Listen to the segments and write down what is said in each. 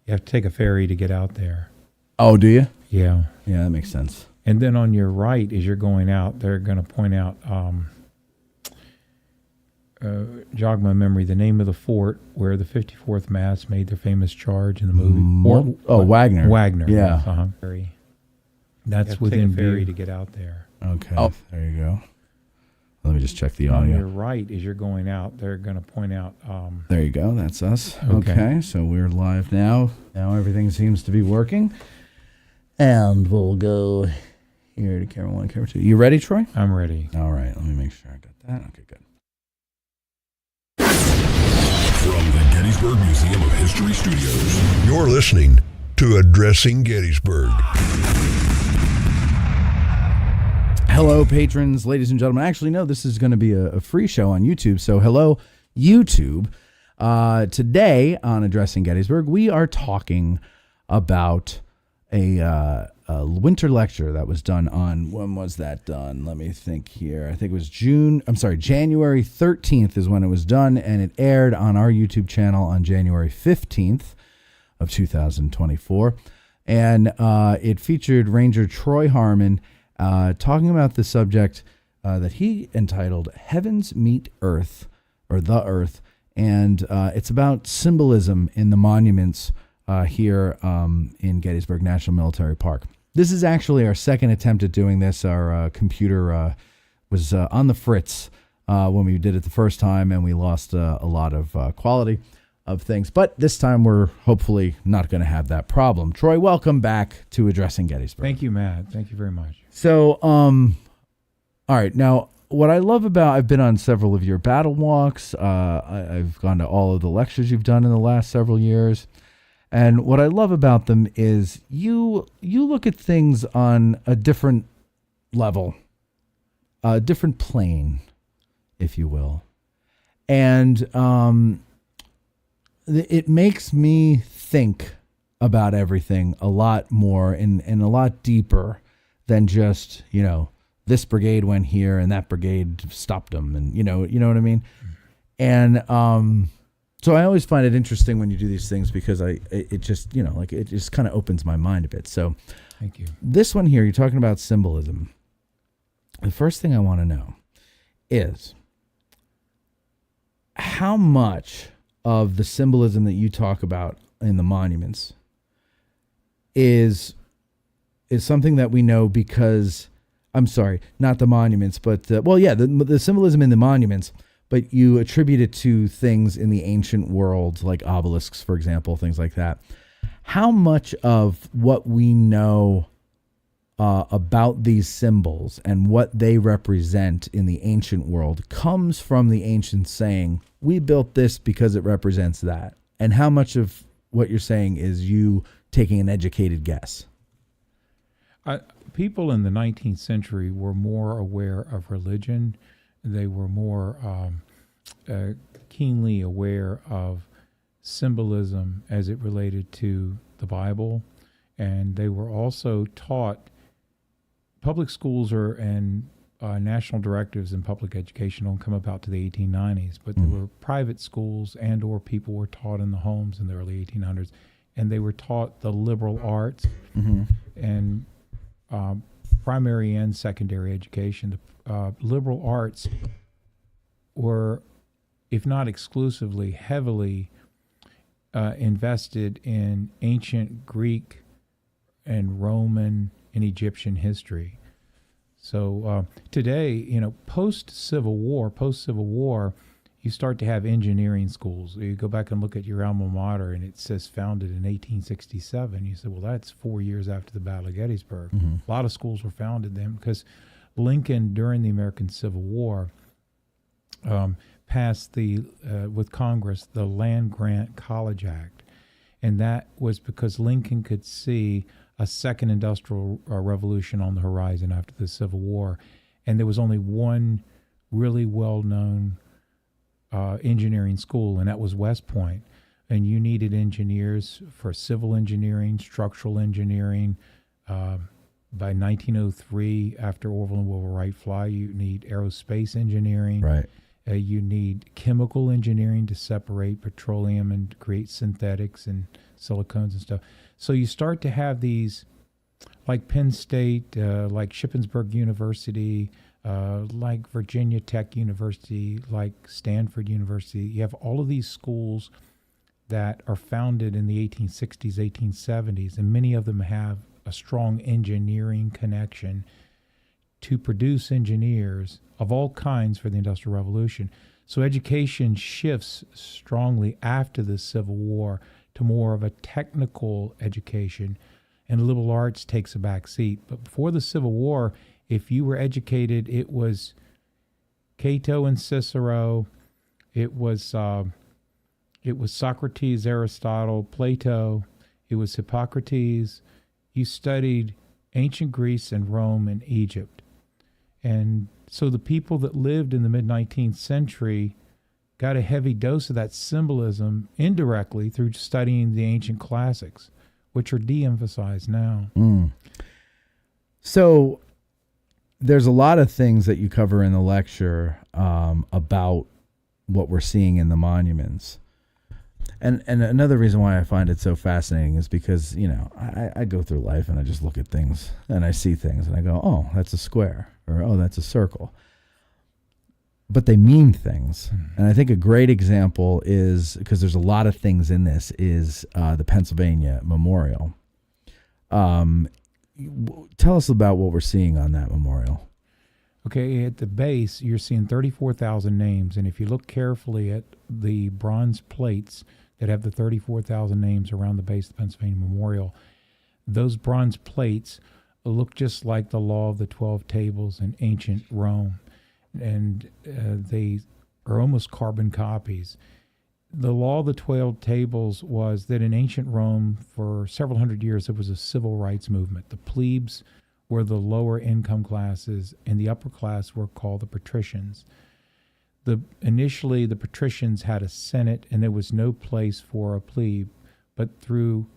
You have to take a ferry to get out there. Oh, do you? Yeah. Yeah, that makes sense. And then on your right, as you're going out, they're going to point out, jog my memory, the name of the fort where the 54th Mass made their famous charge in the movie. Wagner. Wagner. Yeah. Yes, ferry. That's within ferry to get out there. Okay. Oh, there you go. Let me just check the On audio. your right, as you're going out, they're going to point out. There you go. That's us. Okay. So we're live now. Now everything seems to be working. And we'll go here to camera 1, camera 2. You ready, Troy? I'm ready. All right. Let me make sure I got that. Okay, good. From the Gettysburg Museum of History Studios, you're listening to Addressing Gettysburg. Hello, patrons, ladies and gentlemen. Actually, no, this is going to be a free show on YouTube. So hello, YouTube. Today on Addressing Gettysburg, we are talking about a winter lecture that was done on, when was that done? Let me think here. I think it was January 13th is when it was done, and it aired on our YouTube channel on January 15th of 2024. And it featured Ranger Troy Harman talking about the subject that he entitled Heavens Meet Earth, or The Earth, and it's about symbolism in the monuments here in Gettysburg National Military Park. This is actually our second attempt at doing this. Our computer was on the fritz when we did it the first time, and we lost a lot of quality of things. But this time we're hopefully not going to have that problem. Troy, welcome back to Addressing Gettysburg. Thank you, Matt. Thank you very much. So, all right. Now, what I love about, I've been on several of your battle walks. I've gone to all of the lectures you've done in the last several years. And what I love about them is you look at things on a different level, a different plane, if you will. And it makes me think about everything a lot more and a lot deeper than just, this brigade went here and that brigade stopped them. And, you know what I mean? And so I always find it interesting when you do these things because it just kind of opens my mind a bit. So thank you. This one here, you're talking about symbolism. The first thing I want to know is how much of the symbolism that you talk about in the monuments is something that we know because, I'm sorry, not the monuments, but the symbolism in the monuments, but you attribute it to things in the ancient world, like obelisks, for example, things like that. How much of what we know about these symbols and what they represent in the ancient world comes from the ancients saying, we built this because it represents that? And how much of what you're saying is you taking an educated guess? People in the 19th century were more aware of religion. They were more keenly aware of symbolism as it related to the Bible. And they were also taught, public schools and national directives in public education don't come about to the 1890s, but there were private schools and or people were taught in the homes in the early 1800s. And they were taught the liberal arts and primary and secondary education. The liberal arts were, if not exclusively, heavily invested in ancient Greek and Roman and Egyptian history. So today, post-Civil War, you start to have engineering schools. You go back and look at your alma mater, and it says founded in 1867. You say, well, that's 4 years after the Battle of Gettysburg. A lot of schools were founded then because Lincoln, during the American Civil War, passed with Congress the Land Grant College Act. And that was because Lincoln could see a second industrial revolution on the horizon after the Civil War. And there was only one really well-known engineering school, and that was West Point. And you needed engineers for civil engineering, structural engineering. By 1903, after Orville and Wilbur Wright fly, you need aerospace engineering. Right. You need chemical engineering to separate petroleum and create synthetics and silicones and stuff. So you start to have these, like Penn State, like Shippensburg University, like Virginia Tech University, like Stanford University. You have all of these schools that are founded in the 1860s, 1870s, and many of them have a strong engineering connection to produce engineers of all kinds for the Industrial Revolution. So education shifts strongly after the Civil War to more of a technical education, and liberal arts takes a back seat. But before the Civil War, if you were educated, it was Cato and Cicero, it was Socrates, Aristotle, Plato, it was Hippocrates. You studied ancient Greece and Rome and Egypt. And so the people that lived in the mid-19th century got a heavy dose of that symbolism indirectly through studying the ancient classics, which are de-emphasized now. So there's a lot of things that you cover in the lecture about what we're seeing in the monuments. And another reason why I find it so fascinating is because, you know, I go through life and I just look at things and I see things and I go, oh, that's a square, or oh, that's a circle. But they mean things. And I think a great example is, because there's a lot of things in this, is the Pennsylvania Memorial. Tell us about what we're seeing on that memorial. Okay, at the base, you're seeing 34,000 names. And if you look carefully at the bronze plates that have the 34,000 names around the base of the Pennsylvania Memorial, those bronze plates look just like the Law of the 12 Tables in ancient Rome. And they are almost carbon copies. The Law of the 12 Tables was that in ancient Rome, for several hundred years, there was a civil rights movement. The plebes were the lower income classes, and the upper class were called the patricians. Initially, the patricians had a senate, and there was no place for a plebe. But through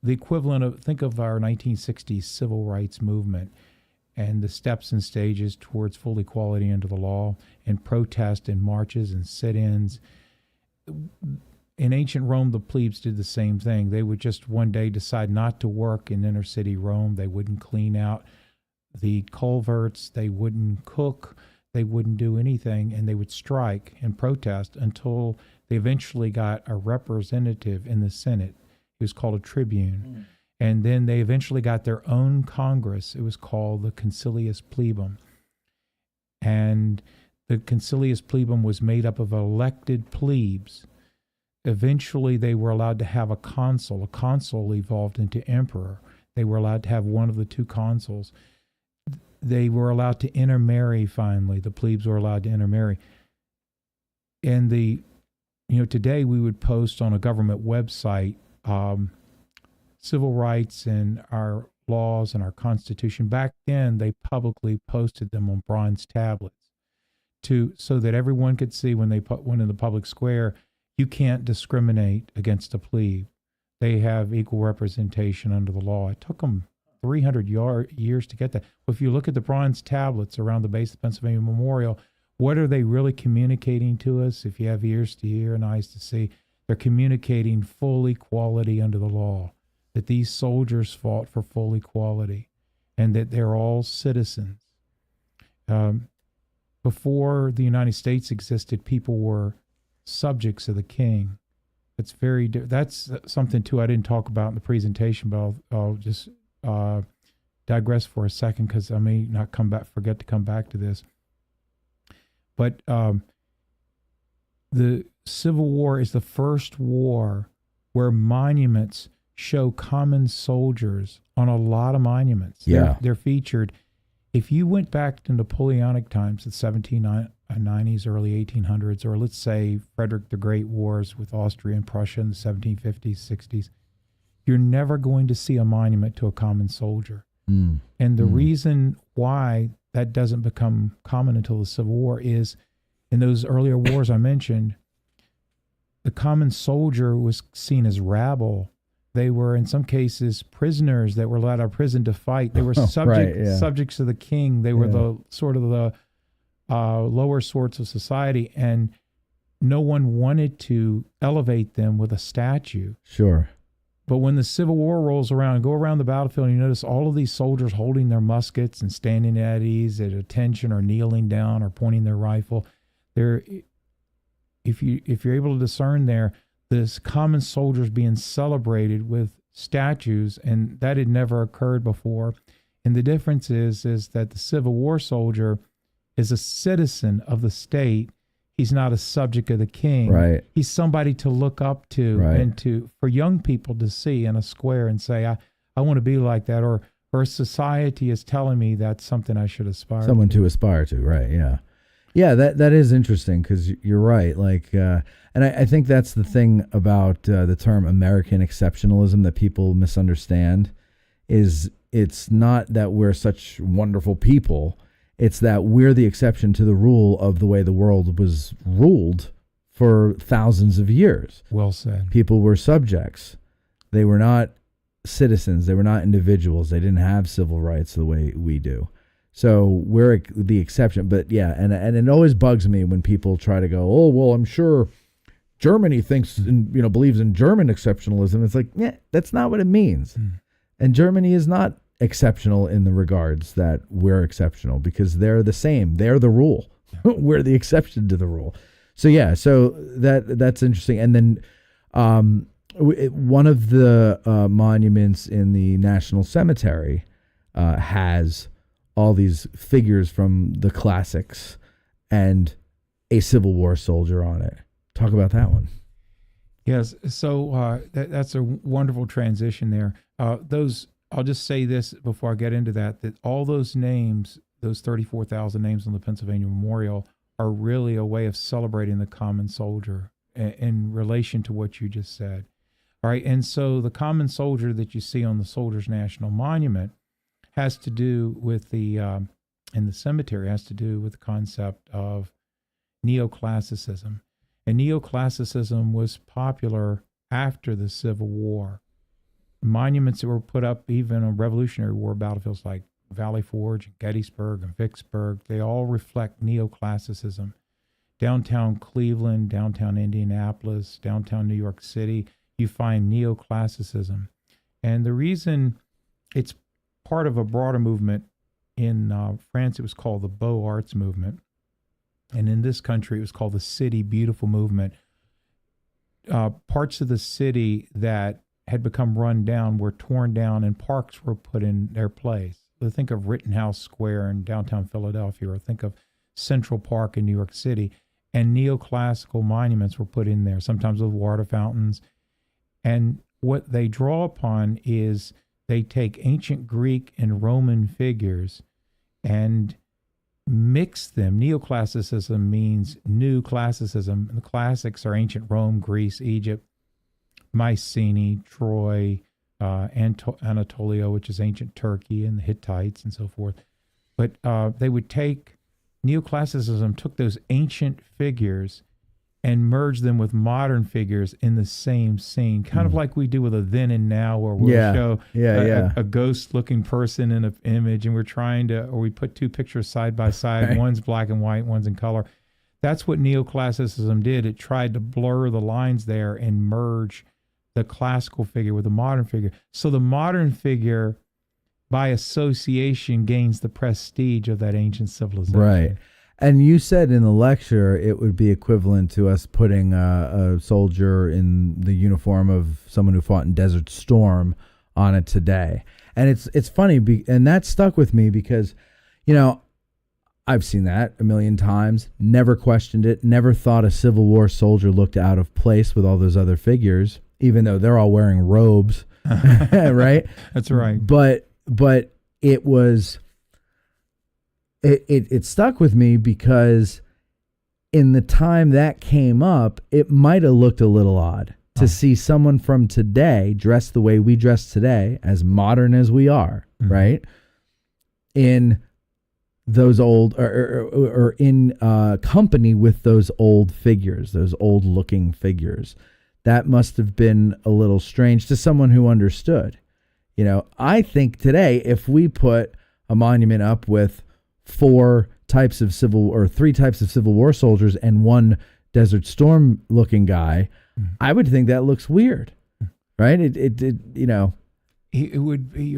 the equivalent of, think of our 1960s civil rights movement and the steps and stages towards full equality under the law, and protest and marches and sit-ins. In ancient Rome, the plebes did the same thing. They would just one day decide not to work in inner city Rome. They wouldn't clean out the culverts. They wouldn't cook. They wouldn't do anything, and they would strike and protest until they eventually got a representative in the Senate. It was called a tribune. And then they eventually got their own Congress. It was called the Concilius Plebum. And the Concilius Plebum was made up of elected plebes. Eventually, they were allowed to have a consul. A consul evolved into emperor. They were allowed to have one of the two consuls. They were allowed to intermarry finally. The plebes were allowed to intermarry. And today we would post on a government website civil rights and our laws and our Constitution. Back then, they publicly posted them on bronze tablets so that everyone could see when they put one in the public square. You can't discriminate against a plebe. They have equal representation under the law. It took them 300 years to get that. But if you look at the bronze tablets around the base of the Pennsylvania Memorial, what are they really communicating to us? If you have ears to hear and eyes to see, they're communicating full equality under the law, that these soldiers fought for full equality, and that they're all citizens. Before the United States existed, people were subjects of the king. That's something too I didn't talk about in the presentation, but I'll just digress for a second because I may not forget to come back to this. But the Civil War is the first war where monuments show common soldiers on a lot of monuments. Yeah. They're featured. If you went back to Napoleonic times, the 1790s, early 1800s, or let's say Frederick the Great Wars with Austria and Prussia in the 1750s, 60s, you're never going to see a monument to a common soldier. And the reason why that doesn't become common until the Civil War is in those earlier wars I mentioned, the common soldier was seen as rabble. They were, in some cases, prisoners that were let out of prison to fight. They were subjects of the king. They were the sort of the lower sorts of society, and no one wanted to elevate them with a statue. Sure. But when the Civil War rolls around, go around the battlefield, and you notice all of these soldiers holding their muskets and standing at ease, at attention, or kneeling down, or pointing their rifle. There, if you're able to discern there, this common soldiers being celebrated with statues, and that had never occurred before. And the difference is that the Civil War soldier is a citizen of the state. He's not a subject of the king. Right. He's somebody to look up to, right. and for young people to see in a square and say, I want to be like that, or society is telling me that's something I should aspire Someone to aspire to, right, yeah. Yeah, that is interesting, because you're right. Like, and I think that's the thing about the term American exceptionalism that people misunderstand, is it's not that we're such wonderful people. It's that we're the exception to the rule of the way the world was ruled for thousands of years. Well said. People were subjects. They were not citizens. They were not individuals. They didn't have civil rights the way we do. So we're the exception. But yeah, and it always bugs me when people try to go, oh, well, I'm sure Germany believes in German exceptionalism. It's like, yeah, that's not what it means. And Germany is not exceptional in the regards that we're exceptional, because they're the same. They're the rule. We're the exception to the rule. So yeah, so that's interesting. And then one of the monuments in the National Cemetery has all these figures from the classics and a Civil War soldier on it. Talk about that one. Yes, so that's a wonderful transition there. I'll just say this before I get into that all those names, those 34,000 names on the Pennsylvania Memorial, are really a way of celebrating the common soldier in relation to what you just said. All right, and so the common soldier that you see on the Soldiers National Monument has to do with in the cemetery, has to do with the concept of Neoclassicism. And Neoclassicism was popular after the Civil War. Monuments that were put up even on Revolutionary War battlefields like Valley Forge, and Gettysburg, and Vicksburg, they all reflect Neoclassicism. Downtown Cleveland, downtown Indianapolis, downtown New York City, you find Neoclassicism. And the reason it's part of a broader movement, in France it was called the Beaux Arts movement, and in this country it was called the City Beautiful movement. Parts of the city that had become run down were torn down, and parks were put in their place. So think of Rittenhouse Square in downtown Philadelphia, or think of Central Park in New York City, and neoclassical monuments were put in there, sometimes with water fountains. And what they draw upon is they take ancient Greek and Roman figures and mix them. Neoclassicism means new classicism. And the classics are ancient Rome, Greece, Egypt, Mycenae, Troy, Anatolia, which is ancient Turkey, and the Hittites and so forth. But they would take, Neoclassicism took those ancient figures and merged them with modern figures in the same scene, kind of like we do with a then and now, where we'll show a ghost-looking person in an image, and we're trying to, or we put two pictures side by side, right. One's black and white, one's in color. That's what Neoclassicism did. It tried to blur the lines there and merge the classical figure with the modern figure. So the modern figure, by association, gains the prestige of that ancient civilization. Right. And you said in the lecture it would be equivalent to us putting a soldier in the uniform of someone who fought in Desert Storm on it today. And it's funny, and that stuck with me because, I've seen that a million times, never questioned it, never thought a Civil War soldier looked out of place with all those other figures, even though they're all wearing robes, right? That's right. But it was... It stuck with me because in the time that came up, it might have looked a little odd to see someone from today dressed the way we dress today, as modern as we are, right? In those old or in company with those old figures, those old looking figures. That must have been a little strange to someone who understood. I think today, if we put a monument up with 4 types of three types of Civil War soldiers and one Desert Storm looking guy, I would think that looks weird, right? It would be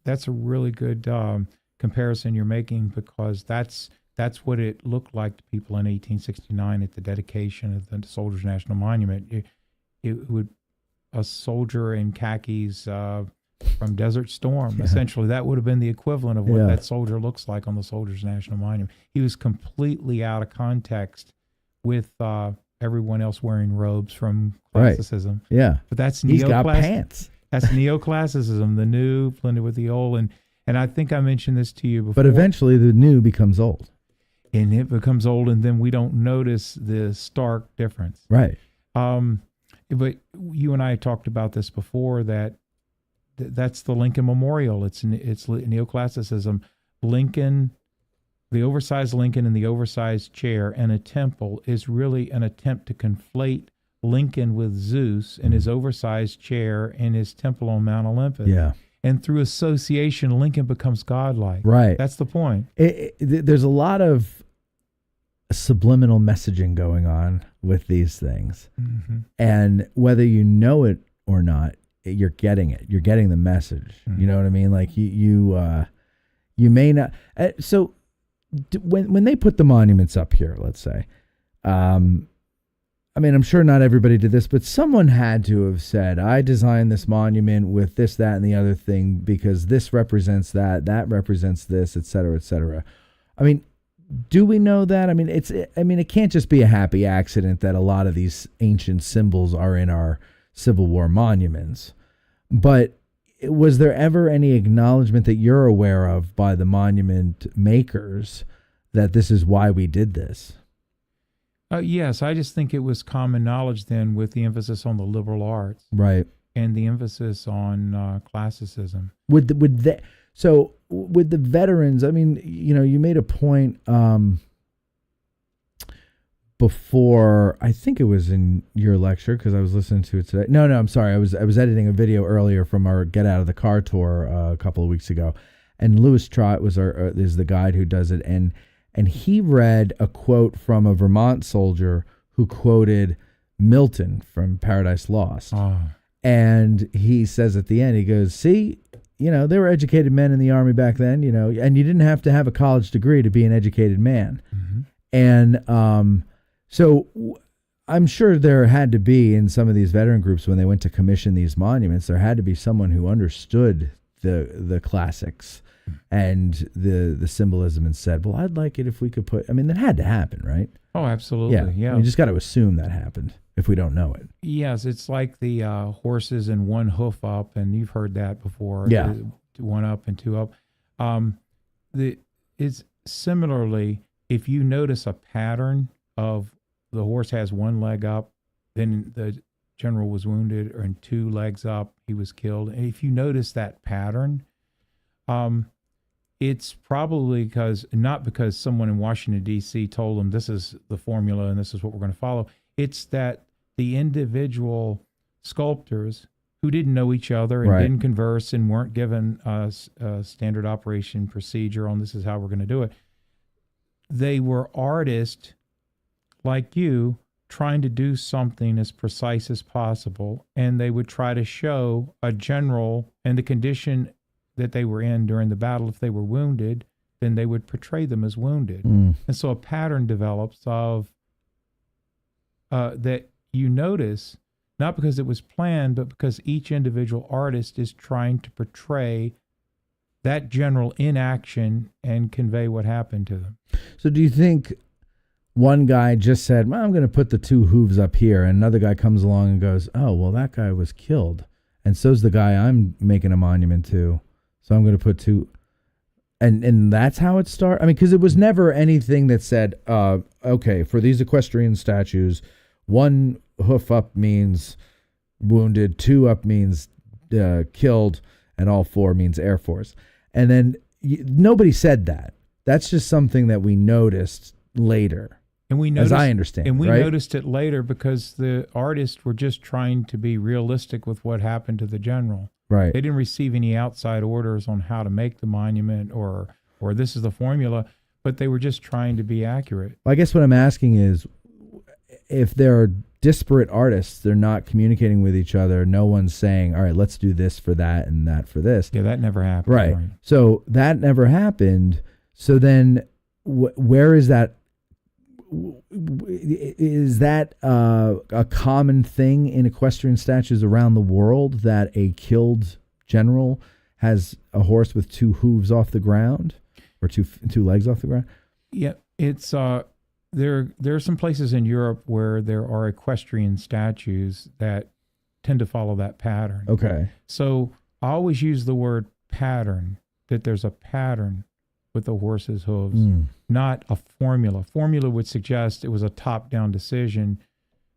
that's a really good comparison you're making, because that's what it looked like to people in 1869 at the dedication of the Soldiers' National Monument. It would a soldier in khakis from Desert Storm. Essentially, that would have been the equivalent of what that soldier looks like on the Soldiers' National Monument. He was completely out of context with everyone else wearing robes from classicism. Right. Yeah, but that's he's got pants. That's neoclassicism, the new blended with the old, and I think I mentioned this to you before. But eventually, the new becomes old, and it becomes old, and then we don't notice the stark difference. Right. But you and I talked about this before, that's the Lincoln Memorial. It's neoclassicism. Lincoln, the oversized Lincoln in the oversized chair in a temple is really an attempt to conflate Lincoln with Zeus in his oversized chair in his temple on Mount Olympus. Yeah. And through association, Lincoln becomes godlike. Right. That's the point. There's a lot of subliminal messaging going on with these things. Mm-hmm. And whether you know it or not, you're getting it. You're getting the message. Mm-hmm. You know what I mean? Like you may not. So when they put the monuments up here, let's say, I mean, I'm sure not everybody did this, but someone had to have said, I designed this monument with this, that, and the other thing because this represents that represents this, et cetera, et cetera. I mean, do we know that? I mean, it can't just be a happy accident that a lot of these ancient symbols are in our Civil War monuments. But was there ever any acknowledgement that you're aware of by the monument makers that this is why we did this? Yes, I just think it was common knowledge then, with the emphasis on the liberal arts, right, and the emphasis on classicism. With the veterans, I mean, you made a point before. I think it was in your lecture because I was listening to it today. No, I'm sorry. I was editing a video earlier from our Get Out of the Car tour a couple of weeks ago, and Lewis Trott is the guide who does it, and he read a quote from a Vermont soldier who quoted Milton from Paradise Lost. Oh. And he says at the end, he goes, see, there were educated men in the Army back then, and you didn't have to have a college degree to be an educated man. Mm-hmm. And so I'm sure there had to be, in some of these veteran groups, when they went to commission these monuments, there had to be someone who understood the classics and the symbolism and said, well, I'd like it if we could put, I mean, that had to happen, right? Oh, absolutely. Yeah. You just got to assume that happened if we don't know it. Yes. It's like the horses and one hoof up, and you've heard that before. Yeah. One up and two up. It's similarly, if you notice a pattern of the horse has one leg up, then the general was wounded, and two legs up, he was killed. And if you notice that pattern, it's probably not because someone in Washington, D.C. told them this is the formula and this is what we're going to follow. It's that the individual sculptors who didn't know each other and didn't converse and weren't given a standard operation procedure on this is how we're going to do it. They were artists like you trying to do something as precise as possible, and they would try to show a general and the condition that they were in during the battle. If they were wounded, then they would portray them as wounded. And so a pattern develops of that you notice, not because it was planned, but because each individual artist is trying to portray that general in action and convey what happened to them. So do you think one guy just said, well, I'm going to put the two hooves up here, and another guy comes along and goes, oh, well, that guy was killed, and so's the guy I'm making a monument to, so I'm going to put two, and that's how it started? I mean, because it was never anything that said, okay, for these equestrian statues, one hoof up means wounded, two up means killed, and all four means Air Force. And then nobody said that. That's just something that we noticed later. And we noticed, as I understand, and we noticed it later because the artists were just trying to be realistic with what happened to the general. Right. They didn't receive any outside orders on how to make the monument or this is the formula. but they were just trying to be accurate. I guess what I'm asking is, if there are disparate artists, they're not communicating with each other. No one's saying, all right, let's do this for that and that for this. Yeah, that never happened. Right. So that never happened. So then where is that? Is that a common thing in equestrian statues around the world, that a killed general has a horse with two hooves off the ground, or two legs off the ground? Yeah, it's there are some places in Europe where there are equestrian statues that tend to follow that pattern. Okay. So I always use the word pattern, that there's a pattern with the horse's hooves, not a formula. Formula would suggest it was a top-down decision.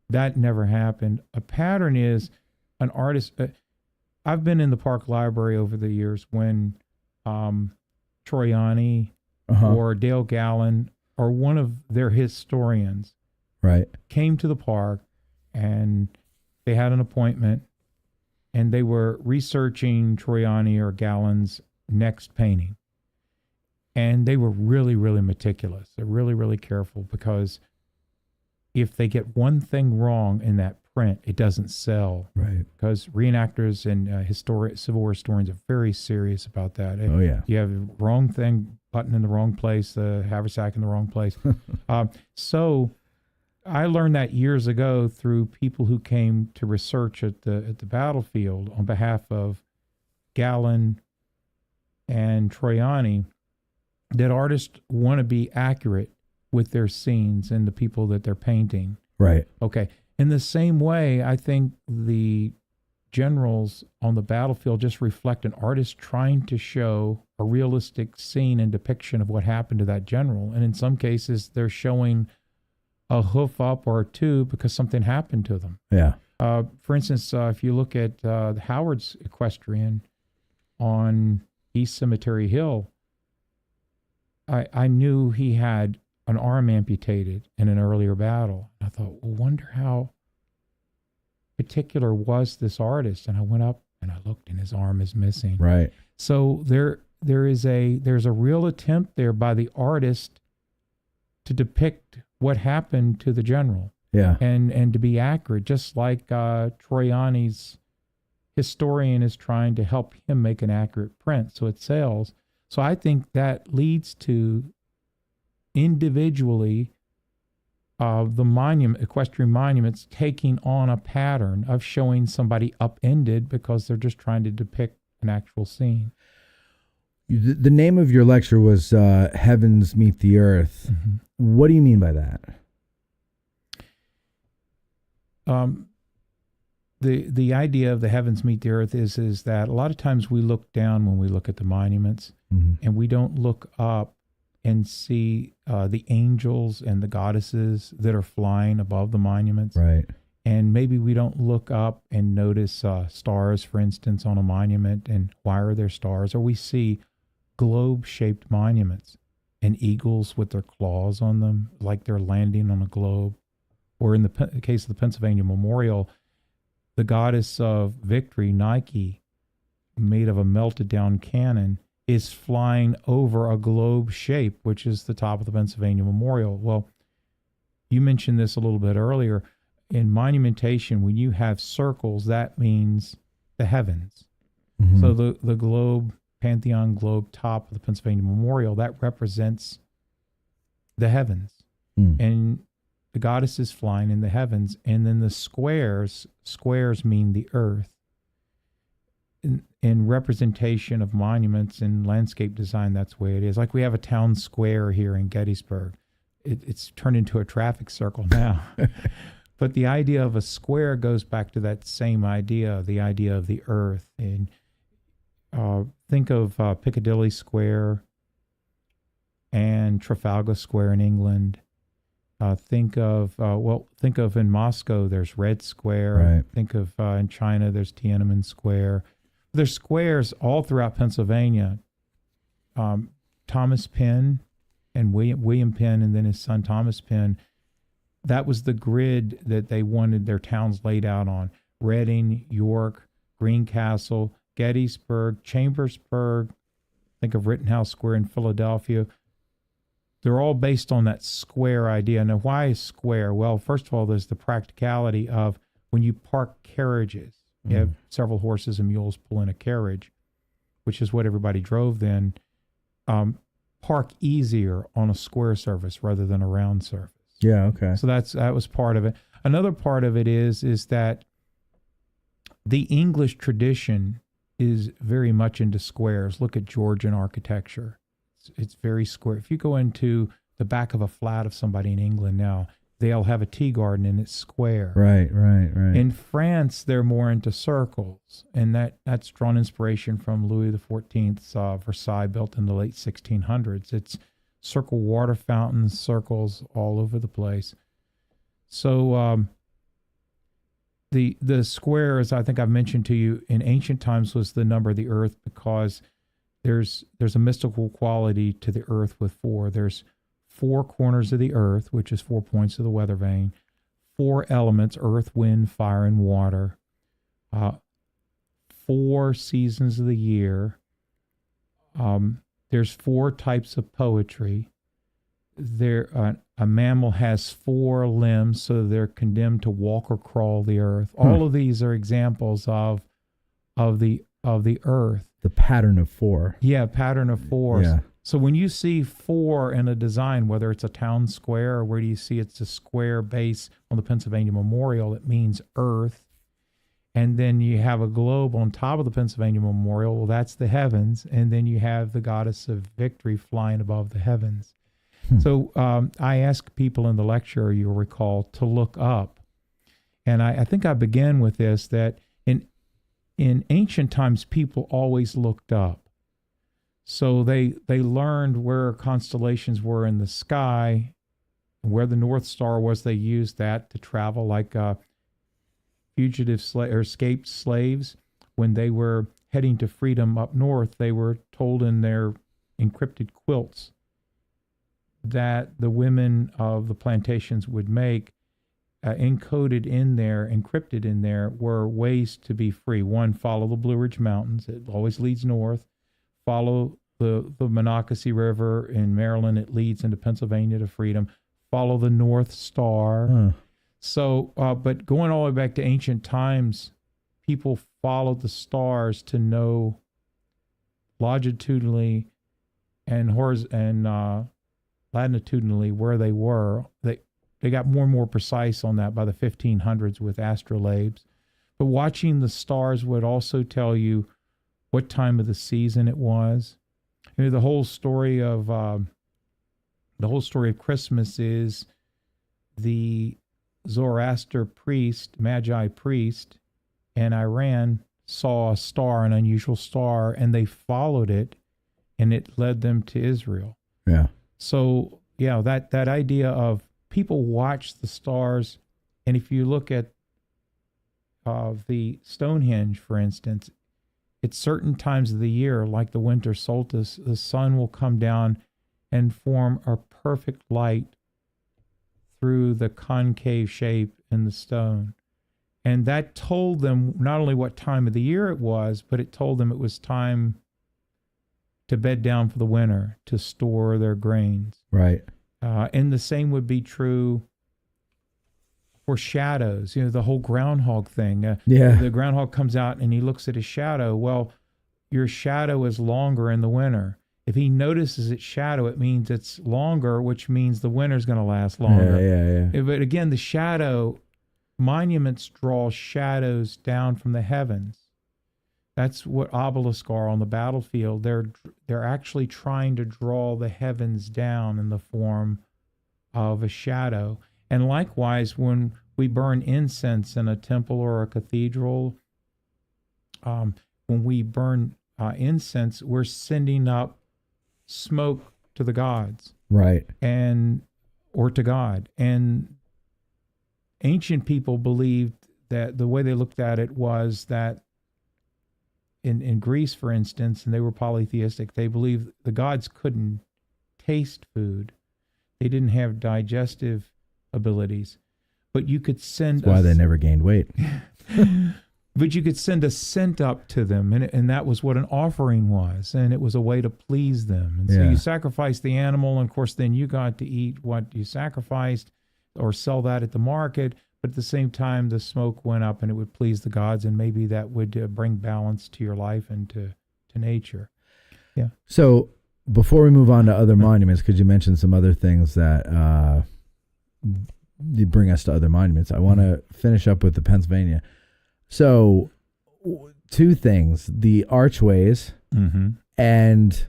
That never happened. A pattern is an artist. I've been in the Park Library over the years when Troiani or Dale Gallen or one of their historians came to the park, and they had an appointment, and they were researching Troiani or Gallen's next painting. And they were really, really meticulous. They're really, really careful, because if they get one thing wrong in that print, it doesn't sell. Right. Because reenactors and Civil War historians are very serious about that. Oh, yeah. You have the wrong thing, button in the wrong place, the haversack in the wrong place. So I learned that years ago through people who came to research at the battlefield on behalf of Gallen and Troiani, that artists want to be accurate with their scenes and the people that they're painting. Right. Okay. In the same way, I think the generals on the battlefield just reflect an artist trying to show a realistic scene and depiction of what happened to that general. And in some cases, they're showing a hoof up or two because something happened to them. Yeah. For instance, if you look at Howard's equestrian on East Cemetery Hill, I knew he had an arm amputated in an earlier battle. I thought, well, wonder how particular was this artist? And I went up and I looked, and his arm is missing. Right. So there's a real attempt there by the artist to depict what happened to the general. Yeah. And to be accurate, just like Troiani's historian is trying to help him make an accurate print so it sells. So I think that leads to individually the equestrian monuments taking on a pattern of showing somebody upended because they're just trying to depict an actual scene. The name of your lecture was Heavens Meet the Earth. Mm-hmm. What do you mean by that? The idea of the heavens meet the earth is that a lot of times we look down when we look at the monuments, and we don't look up and see the angels and the goddesses that are flying above the monuments. Right. And maybe we don't look up and notice stars, for instance, on a monument, and why are there stars? Or we see globe-shaped monuments and eagles with their claws on them, like they're landing on a globe. Or in the case of the Pennsylvania Memorial, the goddess of victory, Nike, made of a melted down cannon, is flying over a globe shape, which is the top of the Pennsylvania Memorial. Well, you mentioned this a little bit earlier. In monumentation, when you have circles, that means the heavens. Mm-hmm. So the globe, Pantheon globe top of the Pennsylvania Memorial, that represents the heavens. And the goddess is flying in the heavens. And then the squares mean the earth. In representation of monuments and landscape design, that's the way it is. Like we have a town square here in Gettysburg. It's turned into a traffic circle now. But the idea of a square goes back to that same idea, the idea of the earth. And think of Piccadilly Square and Trafalgar Square in England. Think of in Moscow, there's Red Square. Right. Think of in China, there's Tiananmen Square. There's squares all throughout Pennsylvania. Thomas Penn and William Penn, and then his son Thomas Penn, that was the grid that they wanted their towns laid out on. Reading, York, Greencastle, Gettysburg, Chambersburg. Think of Rittenhouse Square in Philadelphia. they're all based on that square idea. Now, why is square? Well, first of all, there's the practicality of when you park carriages. You have several horses and mules pull in a carriage, which is what everybody drove then. Park easier on a square surface rather than a round surface. Yeah, okay. So that was part of it. Another part of it is that the English tradition is very much into squares. Look at Georgian architecture. It's very square. If you go into the back of a flat of somebody in England now, they'll have a tea garden and it's square. Right. In France, they're more into circles, and that's drawn inspiration from Louis XIV's Versailles, built in the late 1600s. It's circle water fountains, circles all over the place. So the square, as I think I've mentioned to you, in ancient times was the number of the earth, because there's a mystical quality to the earth with four. There's 4 corners of the earth, which is 4 points of the weather vane, 4 elements, earth, wind, fire, and water, 4 seasons of the year. There's 4 types of poetry. A mammal has 4 limbs, so they're condemned to walk or crawl the earth. All of these are examples of the earth. The pattern of 4. Yeah, pattern of 4. Yeah. So when you see 4 in a design, whether it's a town square or where do you see it's a square base on the Pennsylvania Memorial, it means earth. And then you have a globe on top of the Pennsylvania Memorial. Well, that's the heavens. And then you have the goddess of victory flying above the heavens. So I ask people in the lecture, you'll recall, to look up. And I think I began with this, that in ancient times, people always looked up. So they learned where constellations were in the sky, where the North Star was. They used that to travel, like fugitive or escaped slaves. When they were heading to freedom up north, they were told in their encrypted quilts that the women of the plantations would make, encoded in there, encrypted in there, were ways to be free. One, follow the Blue Ridge Mountains. It always leads north. Follow the Monocacy River in Maryland. It leads into Pennsylvania to freedom. Follow the North Star. So, but going all the way back to ancient times, people followed the stars to know longitudinally and latitudinally where they were. They got more and more precise on that by the 1500s with astrolabes. But watching the stars would also tell you what time of the season it was. You know, the whole story of Christmas is the Zoroaster priest, Magi priest, in Iran saw a star, an unusual star, and they followed it, and it led them to Israel. Yeah. So, yeah, that idea of people watch the stars, and if you look at the Stonehenge, for instance, at certain times of the year, like the winter solstice, the sun will come down and form a perfect light through the concave shape in the stone. And that told them not only what time of the year it was, but it told them it was time to bed down for the winter, to store their grains. Right. And the same would be true for shadows. You know, the whole groundhog thing. The groundhog comes out and he looks at his shadow. Well, your shadow is longer in the winter. If he notices its shadow, it means it's longer, which means the winter's going to last longer. Yeah. But again, the shadow, monuments draw shadows down from the heavens. That's what obelisks are on the battlefield. They're actually trying to draw the heavens down in the form of a shadow. And likewise, when we burn incense in a temple or a cathedral, when we burn incense, we're sending up smoke to the gods. Right. Or to God. And ancient people believed that the way they looked at it was that in Greece, for instance, and they were polytheistic, they believed the gods couldn't taste food. They didn't have digestive abilities. But you could send... That's why they never gained weight. But you could send a scent up to them, and that was what an offering was, and it was a way to please them. And so you sacrificed the animal, and of course then you got to eat what you sacrificed or sell that at the market, but at the same time the smoke went up and it would please the gods, and maybe that would bring balance to your life and to nature. Yeah. So before we move on to other monuments, could you mention some other things that you bring us to other monuments? I want to finish up with the Pennsylvania. So, two things: the archways and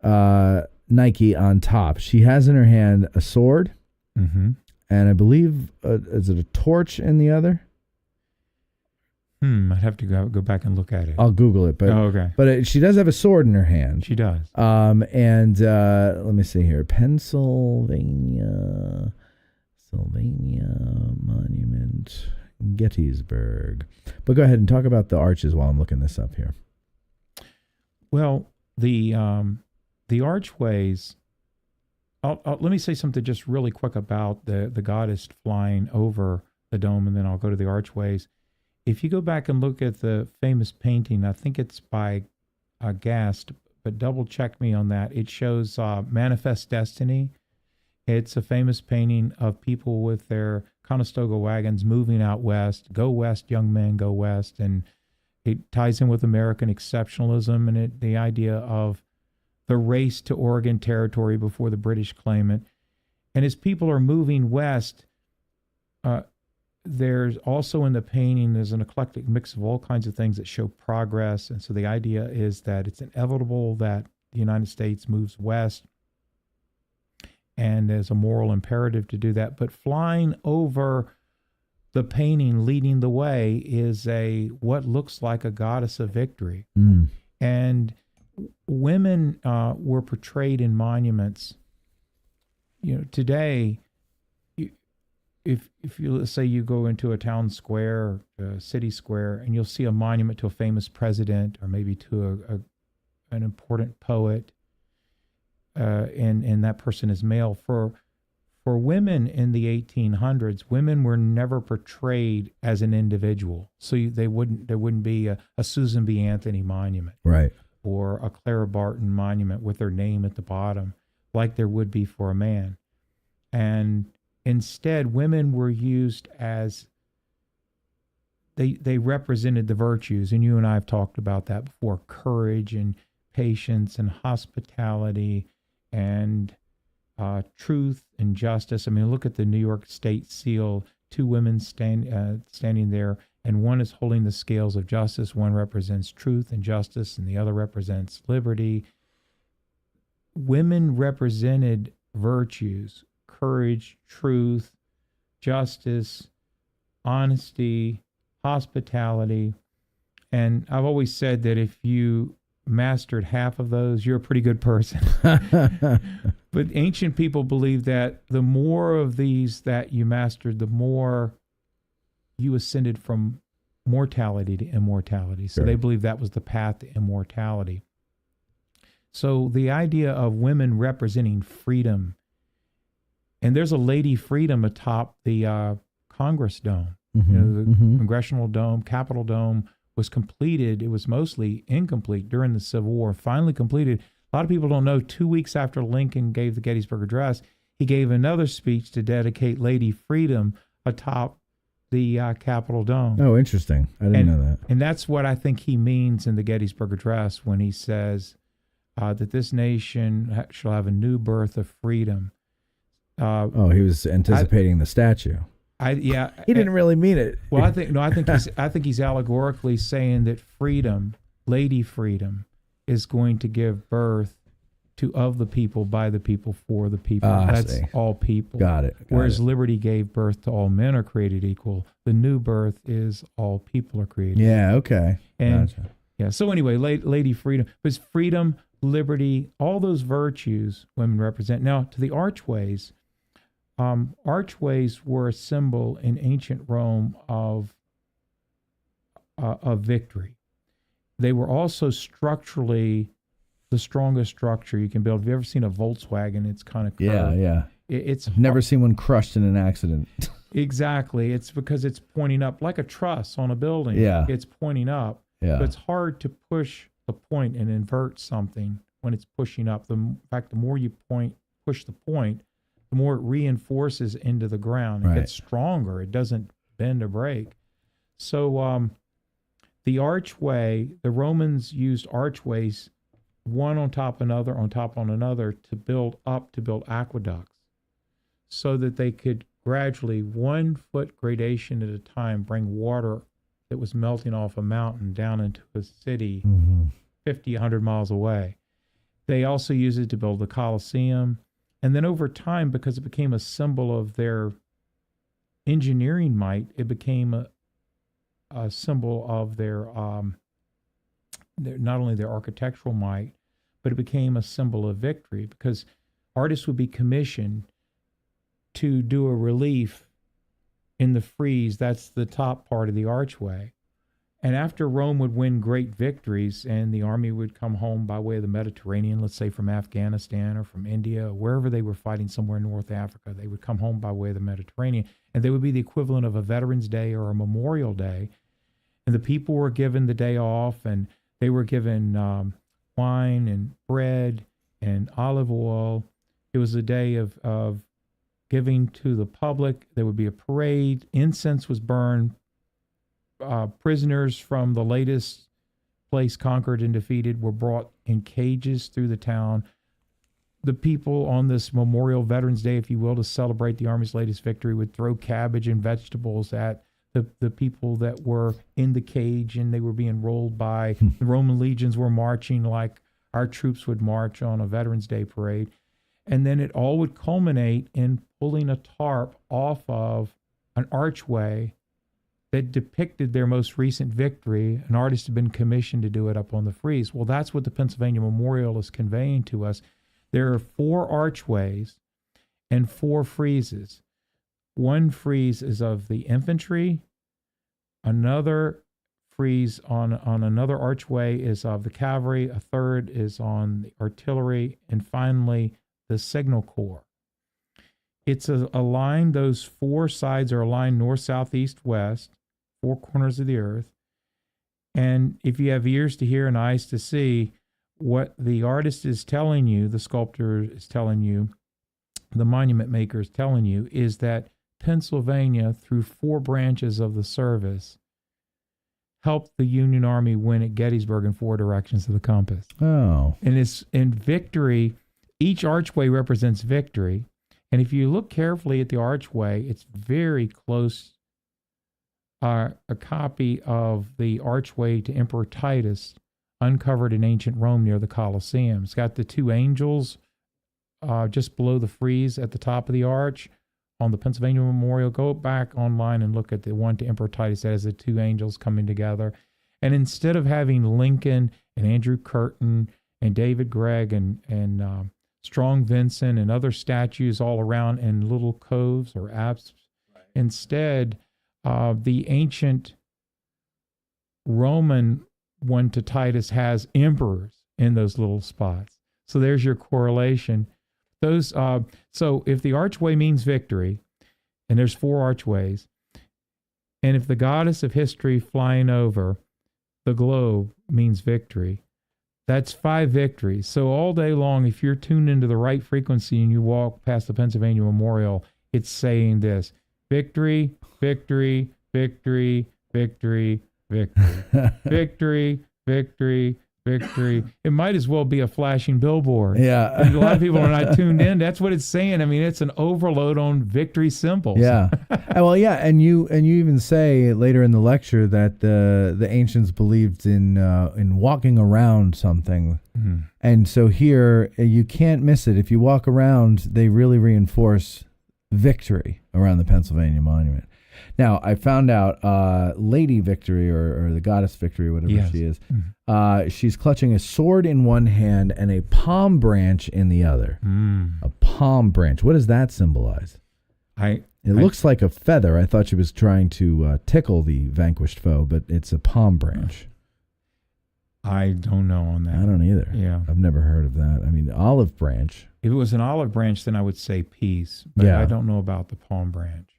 Nike on top. She has in her hand a sword, and I believe is it a torch in the other? I'd have to go back and look at it. I'll Google it, but okay. But she does have a sword in her hand. She does. And let me see here, Pennsylvania Monument. Gettysburg. But go ahead and talk about the arches while I'm looking this up here. Well, the archways, let me say something just really quick about the goddess flying over the dome, and then I'll go to the archways. If you go back and look at the famous painting, I think it's by Gast, but double check me on that. It shows Manifest Destiny. It's a famous painting of people with their Conestoga wagons moving out west. Go west, young men, go west. And it ties in with American exceptionalism and the idea of the race to Oregon Territory before the British claim it. And as people are moving west, there's also in the painting, there's an eclectic mix of all kinds of things that show progress. And so the idea is that it's inevitable that the United States moves west, and there's a moral imperative to do that. But flying over the painting, leading the way, is what looks like a goddess of victory. And women were portrayed in monuments. Today, if you, let's say you go into a town square, a city square, and you'll see a monument to a famous president or maybe to an important poet, and that person is male. For women in the 1800s, women were never portrayed as an individual. So there wouldn't be a Susan B. Anthony monument, right, or a Clara Barton monument with their name at the bottom, like there would be for a man. And instead, women were used as they represented the virtues, and you and I have talked about that before: courage and patience and hospitality and truth and justice. I mean, look at the New York State seal, two women standing there, and one is holding the scales of justice. One represents truth and justice, and the other represents liberty. Women represented virtues: courage, truth, justice, honesty, hospitality. And I've always said that if you mastered half of those, you're a pretty good person. But ancient people believed that the more of these that you mastered, the more you ascended from mortality to immortality. So they believed that was the path to immortality. So the idea of women representing freedom, and there's a Lady Freedom atop the Congress Dome. The Congressional Dome, Capitol Dome was completed. It was mostly incomplete during the Civil War, finally completed. A lot of people don't know, 2 weeks after Lincoln gave the Gettysburg Address, he gave another speech to dedicate Lady Freedom atop the Capitol Dome. Oh, interesting. I didn't know that. And that's what I think he means in the Gettysburg Address when he says that this nation shall have a new birth of freedom. He was anticipating the statue. He didn't really mean it. Well, I think he's allegorically saying that freedom, Lady Freedom, is going to give birth to of the people, by the people, for the people. That's all people. Got it. Whereas liberty gave birth to all men are created equal. The new birth is all people are created equal. Yeah, okay. And so anyway, Lady Freedom was freedom, liberty, all those virtues women represent. Now, to the archways. Archways were a symbol in ancient Rome of victory. They were also structurally the strongest structure you can build. Have you ever seen a Volkswagen? It's kind of curved. Yeah. It's I've never seen one crushed in an accident. Exactly. It's because it's pointing up like a truss on a building. Yeah. It's pointing up. Yeah. So it's hard to push the point and invert something when it's pushing up. In fact, the more you push the point, the more it reinforces into the ground. It gets stronger. It doesn't bend or break. So the archway, the Romans used archways, one on top of another, on top of another, to build aqueducts, so that they could gradually, 1 foot gradation at a time, bring water that was melting off a mountain down into a city 50, 100 miles away. They also used it to build the Colosseum. And then over time, because it became a symbol of their engineering might, it became a symbol of their not only their architectural might, but it became a symbol of victory, because artists would be commissioned to do a relief in the frieze. That's the top part of the archway. And after Rome would win great victories and the army would come home by way of the Mediterranean, let's say from Afghanistan or from India, or wherever they were fighting, somewhere in North Africa, they would come home by way of the Mediterranean, and they would be the equivalent of a Veterans Day or a Memorial Day. And the people were given the day off, and they were given wine and bread and olive oil. It was a day of giving to the public. There would be a parade. Incense was burned. Prisoners from the latest place conquered and defeated were brought in cages through the town. The people on this Memorial Veterans Day, if you will, to celebrate the Army's latest victory, would throw cabbage and vegetables at the people that were in the cage, and they were being rolled by. The Roman legions were marching like our troops would march on a Veterans Day parade. And then it all would culminate in pulling a tarp off of an archway that depicted their most recent victory. An artist had been commissioned to do it up on the frieze. Well, that's what the Pennsylvania Memorial is conveying to us. There are 4 archways and 4 friezes. One frieze is of the infantry. Another frieze on another archway is of the cavalry. A third is on the artillery. And finally, the signal corps. It's a line, those 4 sides are aligned north, south, east, west, 4 corners of the earth. And if you have ears to hear and eyes to see, what the artist is telling you, the sculptor is telling you, the monument maker is telling you, is that Pennsylvania, through 4 branches of the service, helped the Union Army win at Gettysburg in 4 directions of the compass. Oh. And it's in victory. Each archway represents victory. And if you look carefully at the archway, it's very close, a copy of the archway to Emperor Titus, uncovered in ancient Rome near the Colosseum. It's got the 2 angels just below the frieze at the top of the arch on the Pennsylvania Memorial. Go back online and look at the one to Emperor Titus that has the 2 angels coming together. And instead of having Lincoln and Andrew Curtin and David Gregg and Strong Vincent and other statues all around in little coves or apses, instead, the ancient Roman one to Titus has emperors in those little spots. So there's your correlation. Those so if the archway means victory, and there's 4 archways, and if the goddess of history flying over the globe means victory, that's 5 victories. So all day long, if you're tuned into the right frequency and you walk past the Pennsylvania Memorial, it's saying this: victory, victory, victory, victory, victory, victory, victory, victory. It might as well be a flashing billboard. Yeah. And a lot of people are not tuned in. That's what it's saying. I mean, it's an overload on victory symbols. Yeah. Well, yeah, and you even say later in the lecture that the ancients believed in walking around something. Mm-hmm. And so here you can't miss it. If you walk around, they really reinforce victory around the Pennsylvania Monument. Now, I found out Lady Victory or the Goddess Victory, whatever she is, she's clutching a sword in one hand and a palm branch in the other. A palm branch. What does that symbolize? It looks like a feather. I thought she was trying to tickle the vanquished foe, but it's a palm branch. I don't know on that. I don't either. Yeah. I've never heard of that. I mean, the olive branch. If it was an olive branch, then I would say peace. But I don't know about the palm branch.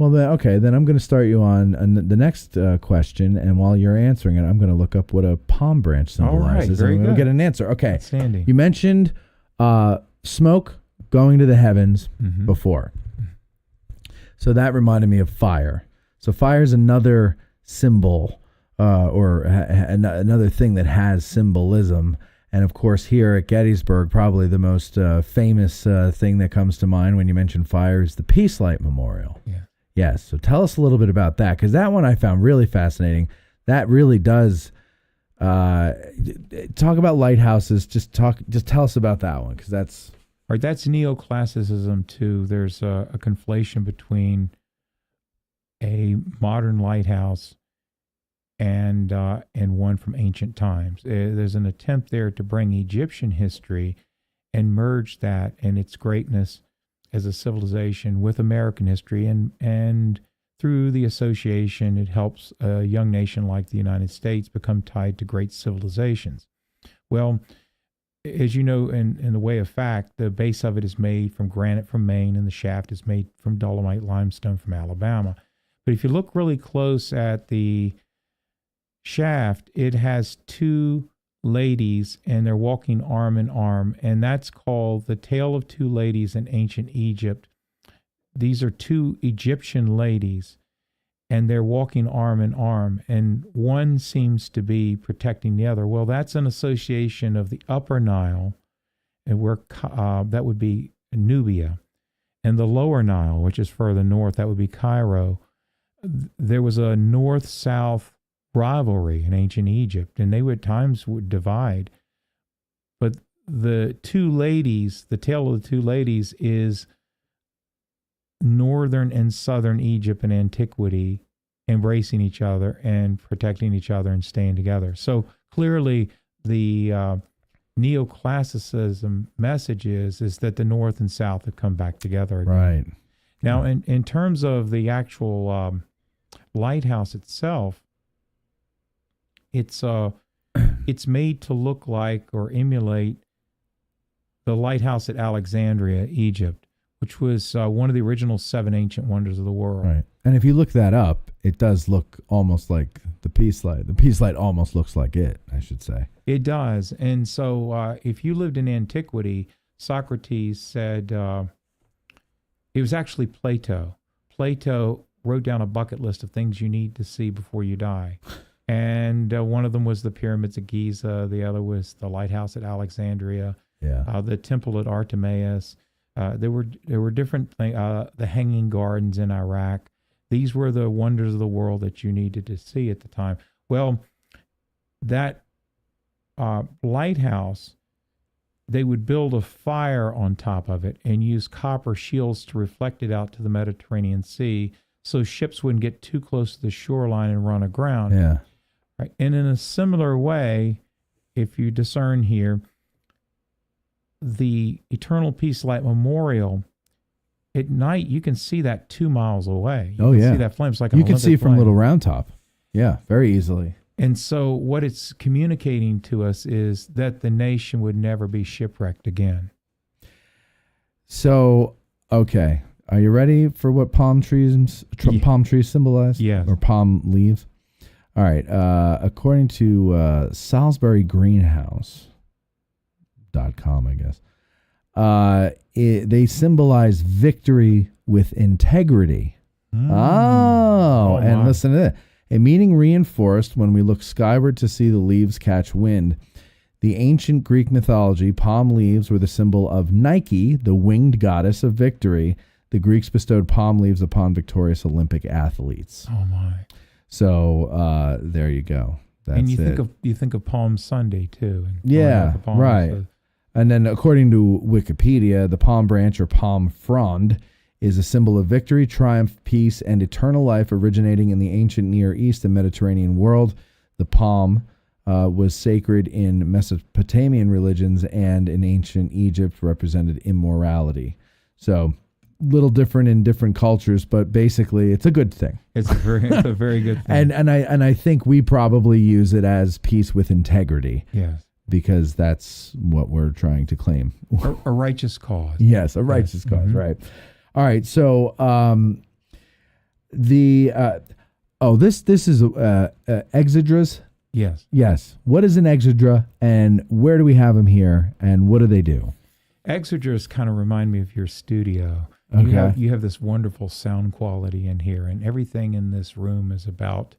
Well, then I'm going to start you on the next question, and while you're answering it, I'm going to look up what a palm branch symbolizes. All right, very and we'll good. get an answer. Okay. Outstanding. You mentioned smoke going to the heavens before. So that reminded me of fire. So fire is another symbol or another thing that has symbolism. And of course, here at Gettysburg, probably the most famous thing that comes to mind when you mention fire is the Peace Light Memorial. Yeah. Yes. So tell us a little bit about that, because that one I found really fascinating. That really does talk about lighthouses. Just tell us about that one, because that's All right, that's Neoclassicism too. There's a conflation between a modern lighthouse and one from ancient times. There's an attempt there to bring Egyptian history and merge that and its greatness as a civilization with American history, and through the association, it helps a young nation like the United States become tied to great civilizations. Well, as you know, in the way of fact, the base of it is made from granite from Maine, and the shaft is made from dolomite limestone from Alabama. But if you look really close at the shaft, it has two ladies, and they're walking arm in arm, and that's called the Tale of Two Ladies in Ancient Egypt. These are two Egyptian ladies, and they're walking arm in arm, and one seems to be protecting the other. Well, that's an association of the Upper Nile, and where that would be Nubia, and the Lower Nile, which is further north, that would be Cairo. There was a north-south rivalry in ancient Egypt, and they would at times divide. But the two ladies, the tale of the two ladies, is northern and southern Egypt in antiquity embracing each other and protecting each other and staying together. So clearly the Neoclassicism message is that the North and South have come back together again. right. Now, in terms of the actual lighthouse itself, it's made to look like or emulate the lighthouse at Alexandria, Egypt, which was one of the original 7 ancient wonders of the world. Right. And if you look that up, it does look almost like the Peace Light. The Peace Light almost looks like it, I should say. It does. And so if you lived in antiquity, Socrates said, it was actually Plato. Plato wrote down a bucket list of things you need to see before you die. And one of them was the pyramids at Giza. The other was the lighthouse at Alexandria, the temple at Artemis. There were different things, the hanging gardens in Iraq. These were the wonders of the world that you needed to see at the time. Well, that lighthouse, they would build a fire on top of it and use copper shields to reflect it out to the Mediterranean Sea, so ships wouldn't get too close to the shoreline and run aground. Yeah. Right. And in a similar way, if you discern here, the Eternal Peace Light Memorial, at night you can see that 2 miles away. You can see that flame. It's like you can see from flame. Little Round Top. Yeah, very easily. And so what it's communicating to us is that the nation would never be shipwrecked again. So, okay. Are you ready for what palm trees symbolize? Yes. Or palm leaves? All right. According to Salisbury Greenhouse.com, I guess, they symbolize victory with integrity. And listen to that. A meaning reinforced when we look skyward to see the leaves catch wind. The ancient Greek mythology, palm leaves were the symbol of Nike, the winged goddess of victory. The Greeks bestowed palm leaves upon victorious Olympic athletes. Oh my! So there you go. That's and you it. think of Palm Sunday too. Yeah, right. And then according to Wikipedia, the palm branch or palm frond is a symbol of victory, triumph, peace, and eternal life originating in the ancient Near East and Mediterranean world. The palm was sacred in Mesopotamian religions, and in ancient Egypt represented immorality. So little different in different cultures, but basically it's a good thing. It's a very good thing. And I think we probably use it as peace with integrity. Yes. Because that's what we're trying to claim. A righteous cause. Yes, a righteous cause, right. All right, so This is exedras. Yes. Yes. What is an exedra, and where do we have them here, and what do they do? Exegers kind of remind me of your studio. Okay. You have this wonderful sound quality in here, and everything in this room is about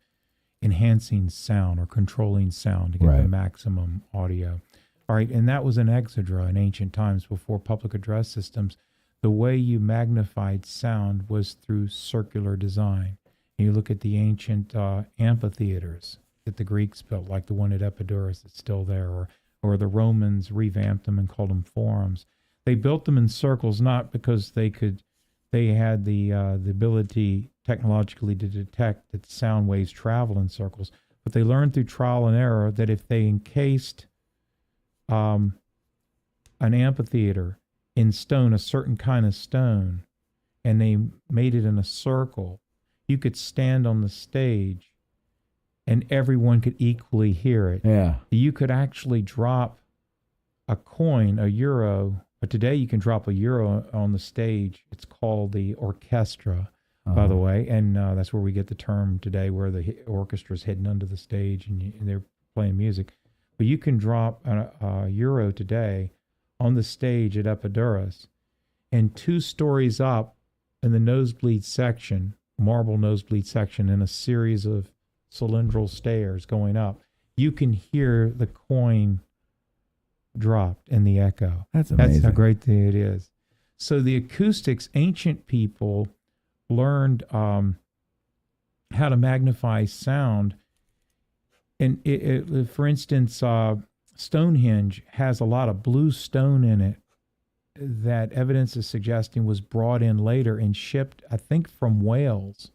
enhancing sound or controlling sound to get the maximum audio. All right, and that was an exedra in ancient times before public address systems. The way you magnified sound was through circular design. And you look at the ancient amphitheaters that the Greeks built, like the one at Epidurus that's still there, or the Romans revamped them and called them forums. They built them in circles not because they had the ability technologically to detect that sound waves travel in circles, but they learned through trial and error that if they encased an amphitheater in stone, a certain kind of stone, and they made it in a circle, you could stand on the stage and everyone could equally hear it. Yeah. You could actually drop a coin, a euro, but today you can drop a euro on the stage. It's called the orchestra, by the way, and that's where we get the term today, where the orchestra is hidden under the stage and they're playing music. But you can drop a euro today on the stage at Epidurus, and 2 stories up in the nosebleed section, marble nosebleed section, in a series of cylindrical stairs going up, you can hear the coin dropped in the echo. That's amazing. That's how great it is. So the acoustics, ancient people learned how to magnify sound. And for instance, Stonehenge has a lot of blue stone in it that evidence is suggesting was brought in later and shipped, I think, from Wales.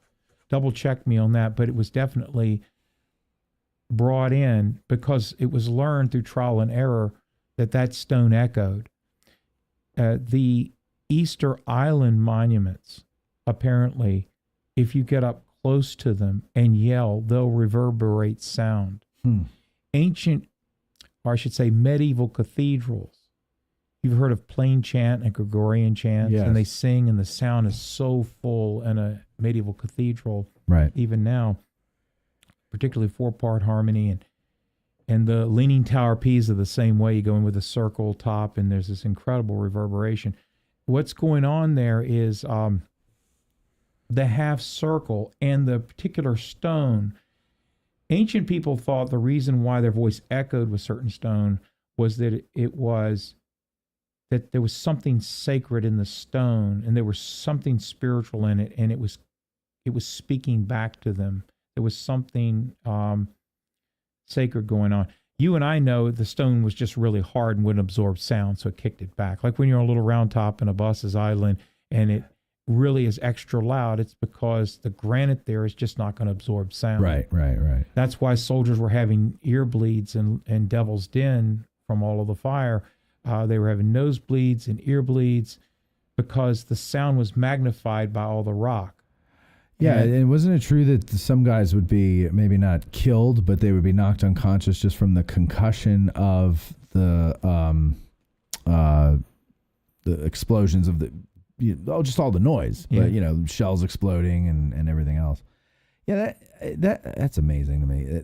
Double check me on that, but it was definitely brought in because it was learned through trial and error that stone echoed. The Easter Island monuments, apparently, if you get up close to them and yell, they'll reverberate sound. Ancient, or I should say medieval cathedrals, you've heard of plain chant and Gregorian chants, yes. and they sing and the sound is so full in a medieval cathedral, right? Even now, particularly 4-part harmony, and the Leaning Tower of Pisa the same way. You go in with a circle top and there's this incredible reverberation. What's going on there is the half circle and the particular stone. Ancient people thought the reason why their voice echoed with certain stone was that that there was something sacred in the stone and there was something spiritual in it, and it was speaking back to them. There was something sacred going on. You and I know the stone was just really hard and wouldn't absorb sound, so it kicked it back. Like when you're on a little round top and a bus is idling and it really is extra loud, it's because the granite there is just not going to absorb sound. Right. That's why soldiers were having ear bleeds and Devil's Den from all of the fire. They were having nosebleeds and ear bleeds because the sound was magnified by all the rock. Yeah, and wasn't it true that some guys would be maybe not killed, but they would be knocked unconscious just from the concussion of the explosions of just all the noise, but shells exploding and everything else. Yeah, that's amazing to me.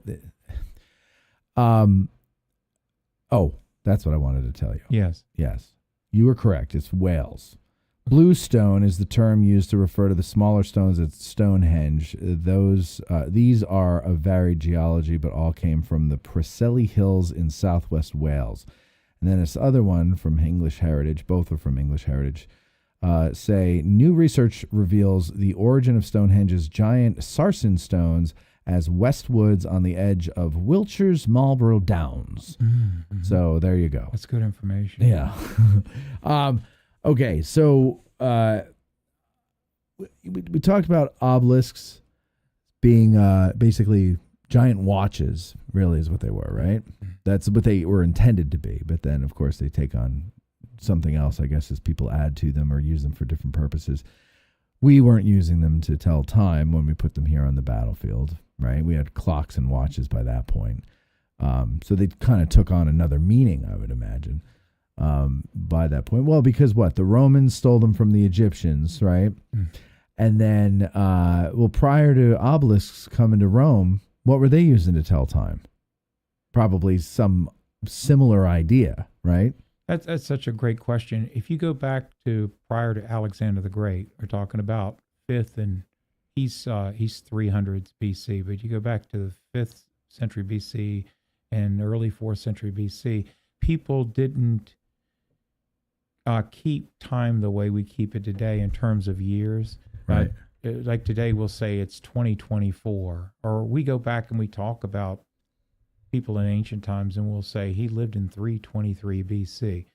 That's what I wanted to tell you. Yes, you were correct. It's Wales. Blue stone is the term used to refer to the smaller stones at Stonehenge. These are of varied geology, but all came from the Preseli Hills in southwest Wales. And then this other one from English Heritage, both are from English Heritage, say new research reveals the origin of Stonehenge's giant sarsen stones as westwoods on the edge of Wiltshire's Marlborough Downs. Mm-hmm. So there you go. That's good information. Yeah. Okay, so we talked about obelisks being basically giant watches, really is what they were, right? That's what they were intended to be. But then, of course, they take on something else, I guess, as people add to them or use them for different purposes. We weren't using them to tell time when we put them here on the battlefield, right? We had clocks and watches by that point. So they kind of took on another meaning, I would imagine. By that point, well, because the Romans stole them from the Egyptians, right? And then, prior to obelisks coming to Rome, what were they using to tell time? Probably some similar idea, right? That's such a great question. If you go back to prior to Alexander the Great, we're talking about fifth, and he's 300s BC, but you go back to the 5th century BC and early 4th century BC, people didn't keep time the way we keep it today in terms of years. Right. Like today, we'll say it's 2024, or we go back and we talk about people in ancient times, and we'll say he lived in 323 BC.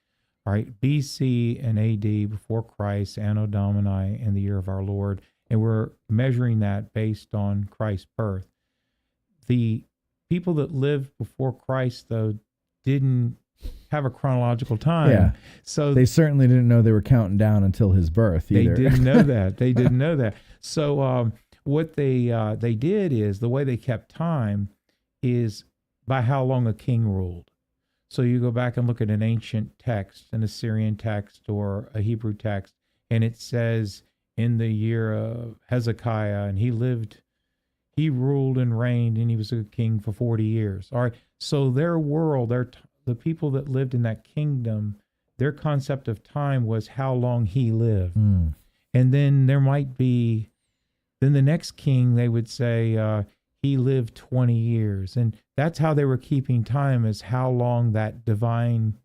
All right, BC and AD, before Christ, Anno Domini, in the year of our Lord, and we're measuring that based on Christ's birth. The people that lived before Christ, though, didn't have a chronological time. Yeah. So they certainly didn't know they were counting down until his birth either. They didn't know that. They didn't know that. So what they did is, the way they kept time is by how long a king ruled. So you go back and look at an ancient text, an Assyrian text or a Hebrew text, and it says in the year of Hezekiah, and he ruled and reigned, and he was a king for 40 years. All right. So their world, the people that lived in that kingdom, their concept of time was how long he lived. Mm. And then there might be, then the next king, they would say, he lived 20 years. And that's how they were keeping time, is how long that divine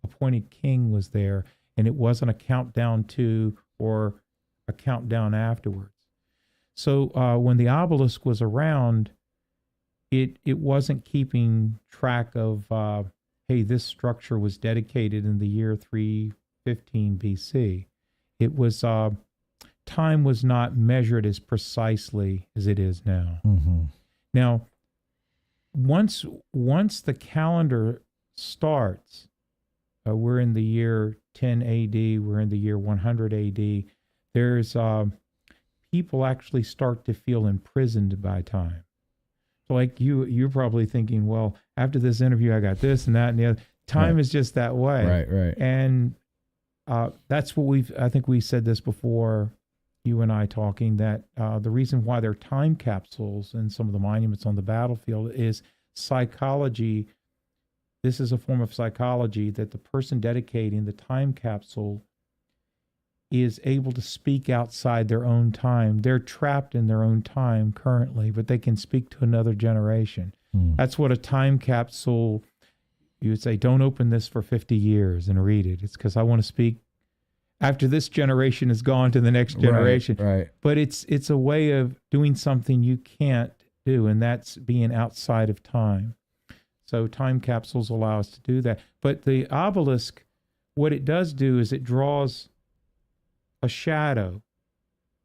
appointed king was there. And it wasn't a countdown to or a countdown afterwards. So when the obelisk was around, it wasn't keeping track of, hey, this structure was dedicated in the year 315 BC. It was, time was not measured as precisely as it is now. Mm-hmm. Now, once the calendar starts, we're in the year 10 AD, we're in the year 100 AD, there's people actually start to feel imprisoned by time. So like you're probably thinking, well, after this interview, I got this and that and the other. Time is just that way. Right. And that's what I think we said this before, you and I talking, that the reason why they're time capsules and some of the monuments on the battlefield is psychology. This is a form of psychology that the person dedicating the time capsule is able to speak outside their own time. They're trapped in their own time currently, but they can speak to another generation. Mm. That's what a time capsule, you would say, don't open this for 50 years and read it. It's because I want to speak after this generation is gone to the next generation. Right. But it's a way of doing something you can't do, and that's being outside of time. So time capsules allow us to do that. But the obelisk, what it does do is it draws a shadow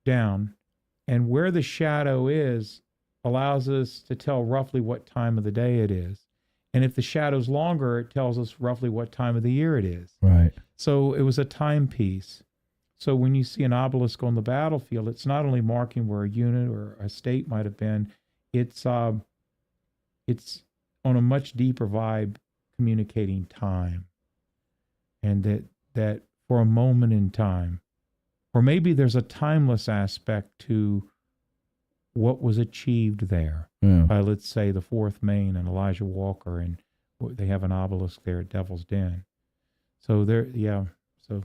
down, and where the shadow is allows us to tell roughly what time of the day it is. And if the shadow's longer, it tells us roughly what time of the year it is. Right. So it was a timepiece. So when you see an obelisk on the battlefield, it's not only marking where a unit or a state might have been, it's on a much deeper vibe, communicating time. And that for a moment in time, or maybe there's a timeless aspect to what was achieved there. By, let's say, the Fourth Maine and Elijah Walker, and they have an obelisk there at Devil's Den. So So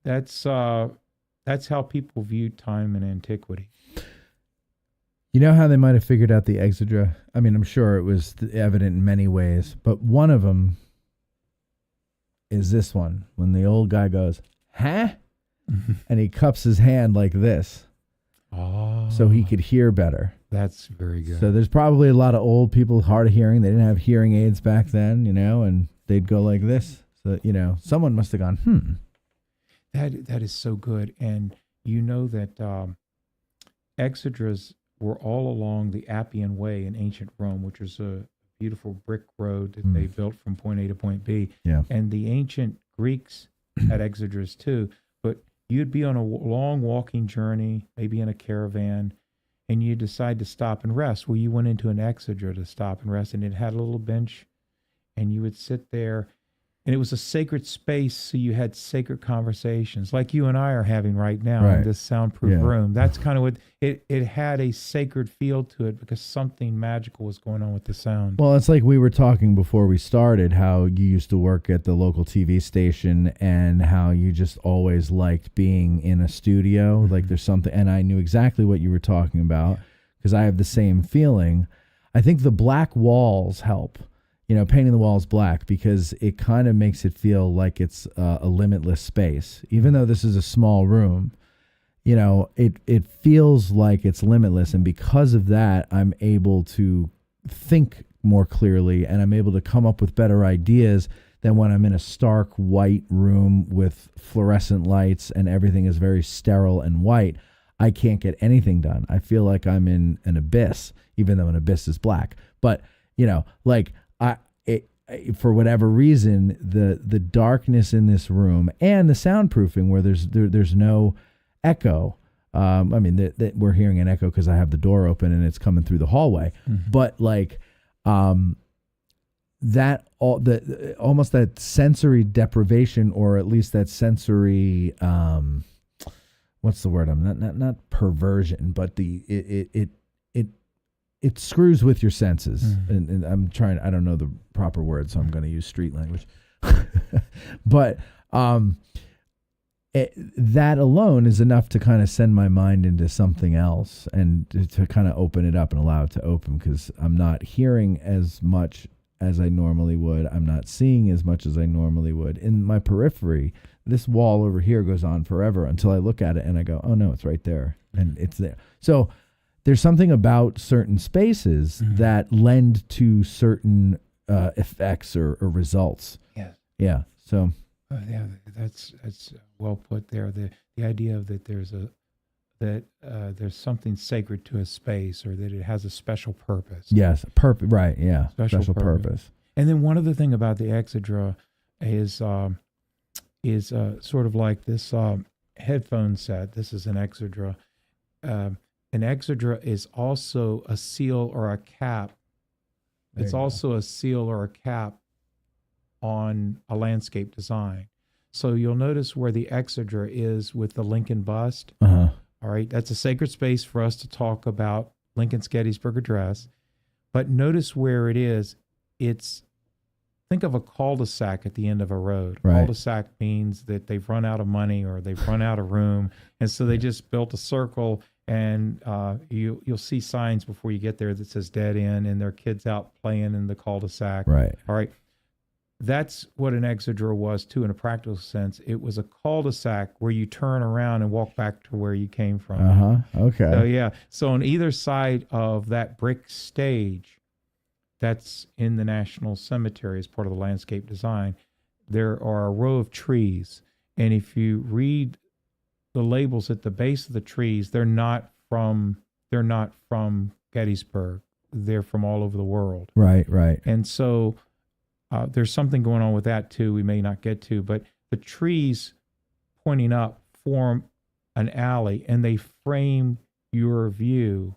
that's how people viewed time in antiquity. You know how they might have figured out the exedra? I mean, I'm sure it was evident in many ways, but one of them is this one, when the old guy goes, huh? And he cups his hand like this. Oh, so he could hear better. That's very good. So there's probably a lot of old people hard of hearing. They didn't have hearing aids back then, and they'd go like this. So, someone must have gone, That is so good. And you know that exedras were all along the Appian Way in ancient Rome, which was a beautiful brick road that they built from point A to point B. Yeah. And the ancient Greeks had exedras too. But you'd be on a long walking journey, maybe in a caravan, and you decide to stop and rest. Well, you went into an exedra to stop and rest, and it had a little bench, and you would sit there. And it was a sacred space, so you had sacred conversations like you and I are having right now Right. in this soundproof Yeah. room. That's kind of what it had, a sacred feel to it because something magical was going on with the sound. Well, it's like we were talking before we started how you used to work at the local TV station and how you just always liked being in a studio. Like there's something, and I knew exactly what you were talking about because I have the same feeling. I think the black walls help. Painting the walls black because it kind of makes it feel like it's a limitless space. Even though this is a small room, it feels like it's limitless. And because of that, I'm able to think more clearly and I'm able to come up with better ideas than when I'm in a stark white room with fluorescent lights and everything is very sterile and white. I can't get anything done. I feel like I'm in an abyss, even though an abyss is black. But, for whatever reason, the darkness in this room and the soundproofing where there's no echo. We're hearing an echo because I have the door open and it's coming through the hallway. Mm-hmm. But almost that sensory deprivation, or at least that sensory what's the word? I'm not perversion, but it screws with your senses. Mm-hmm. And I don't know the proper word, so I'm going to use street language. But that alone is enough to kind of send my mind into something else and to kind of open it up and allow it to open, because I'm not hearing as much as I normally would. I'm not seeing as much as I normally would. In my periphery, this wall over here goes on forever until I look at it and I go, oh no, it's right there. And it's there. So there's something about certain spaces that lend to certain effects or results. Yeah. Yeah. So. That's well put there. The idea of that there's something sacred to a space, or that it has a special purpose. Yes. Right. Yeah. Special purpose. And then one other thing about the exedra is sort of like this headphone set. This is an exedra. An exedra is also a seal or a cap. It's also a seal or a cap on a landscape design. So you'll notice where the exedra is with the Lincoln bust. Uh-huh. All right, that's a sacred space for us to talk about Lincoln's Gettysburg Address. But notice where it is. Think of a cul-de-sac at the end of a road. Right. Cul-de-sac means that they've run out of money or they've run out of room, and so they just built a circle. And you'll see signs before you get there that says dead end, and there are kids out playing in the cul-de-sac. Right. All right. That's what an exedra was too, in a practical sense. It was a cul-de-sac where you turn around and walk back to where you came from. Okay. So yeah. So on either side of that brick stage, that's in the National Cemetery as part of the landscape design, there are a row of trees, and if you read the labels at the base of the trees, they're not from Gettysburg. They're from all over the world. Right. And so there's something going on with that too we may not get to, but the trees pointing up form an alley, and they frame your view